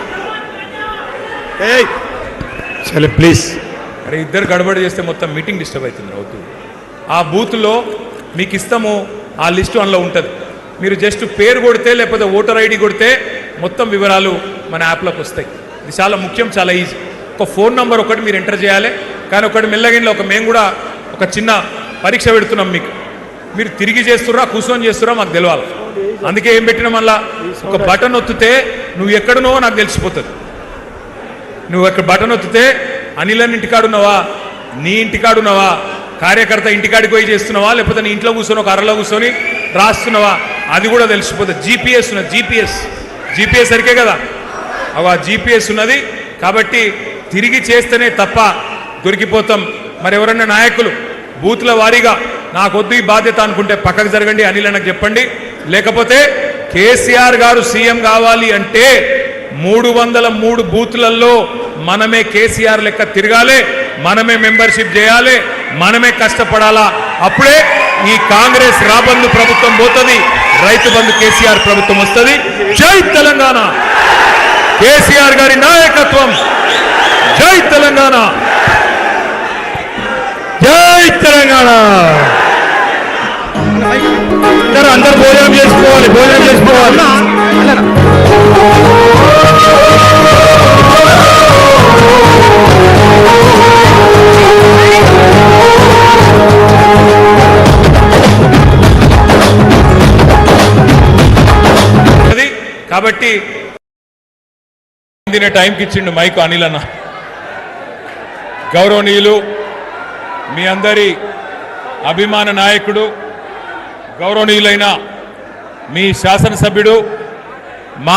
D: సరే ప్లీజ్, అరే ఇద్దరు గడబడి చేస్తే మొత్తం మీటింగ్ డిస్టర్బ్ అవుతుంది. వద్దు, ఆ బూత్లో మీకు ఇస్తాము, ఆ లిస్టు అందులో ఉంటుంది. మీరు జస్ట్ పేరు కొడితే లేకపోతే ఓటర్ ఐడి కొడితే మొత్తం వివరాలు మన యాప్లోకి వస్తాయి. ఇది చాలా ముఖ్యం, చాలా ఈజీ. ఒక ఫోన్ నంబర్ ఒకటి మీరు ఎంటర్ చేయాలి. కానీ ఒకటి మెల్లగిన్లో మేము కూడా ఒక చిన్న పరీక్ష పెడుతున్నాం మీకు. మీరు తిరిగి చేస్తుర్రా కూర్చొని చేస్తుర్రా మాకు తెలియాలి. అందుకే ఏం పెట్టినా మళ్ళా ఒక బటన్ ఒత్తితే నువ్వు ఎక్కడున్నావో నాకు తెలిసిపోతుంది. నువ్వు అక్కడ బటన్ ఒత్తితే అనిలన్ ఇంటికాడున్నావా, నీ ఇంటికాడున్నావా, కార్యకర్త ఇంటికాడికి పోయి చేస్తున్నావా, లేకపోతే నీ ఇంట్లో కూర్చొని ఒక అరలో కూర్చొని రాస్తున్నావా, అది కూడా తెలిసిపోతుంది. జీపీఎస్ ఉన్నది, జీపీఎస్ సరికే కదా, ఆ జీపీఎస్ ఉన్నది. కాబట్టి తిరిగి చేస్తేనే తప్ప దొరికిపోతాం. మరి ఎవరన్నా నాయకులు బూత్ల వారీగా నాకొద్దు ఈ బాధ్యత అనుకుంటే పక్కకు జరగండి, అనిల్ అన్నకు చెప్పండి. లేకపోతే కేసీఆర్ గారు సీఎం కావాలి అంటే 303 బూత్లలో మనమే కేసీఆర్ లెక్క తిరగాలి, మనమే మెంబర్షిప్ చేయాలి, మనమే కష్టపడాలా. అప్పుడే ఈ కాంగ్రెస్ రాబందు ప్రభుత్వం పోతుంది, రైతు బంధు కేసీఆర్ ప్రభుత్వం వస్తుంది. జై తెలంగాణ, కేసీఆర్ గారి నాయకత్వం. జై తెలంగాణ, జై తెలంగాణ. అందరూ భోజనం చేసుకోవాలి. కాబట్టి తినే టైంకి ఇచ్చిండు మైకు అనిల్ అన్న. గౌరవనీయులు, మీ అందరి అభిమాన నాయకుడు, గౌరవనీయులైన మీ శాసనసభ్యుడు, మా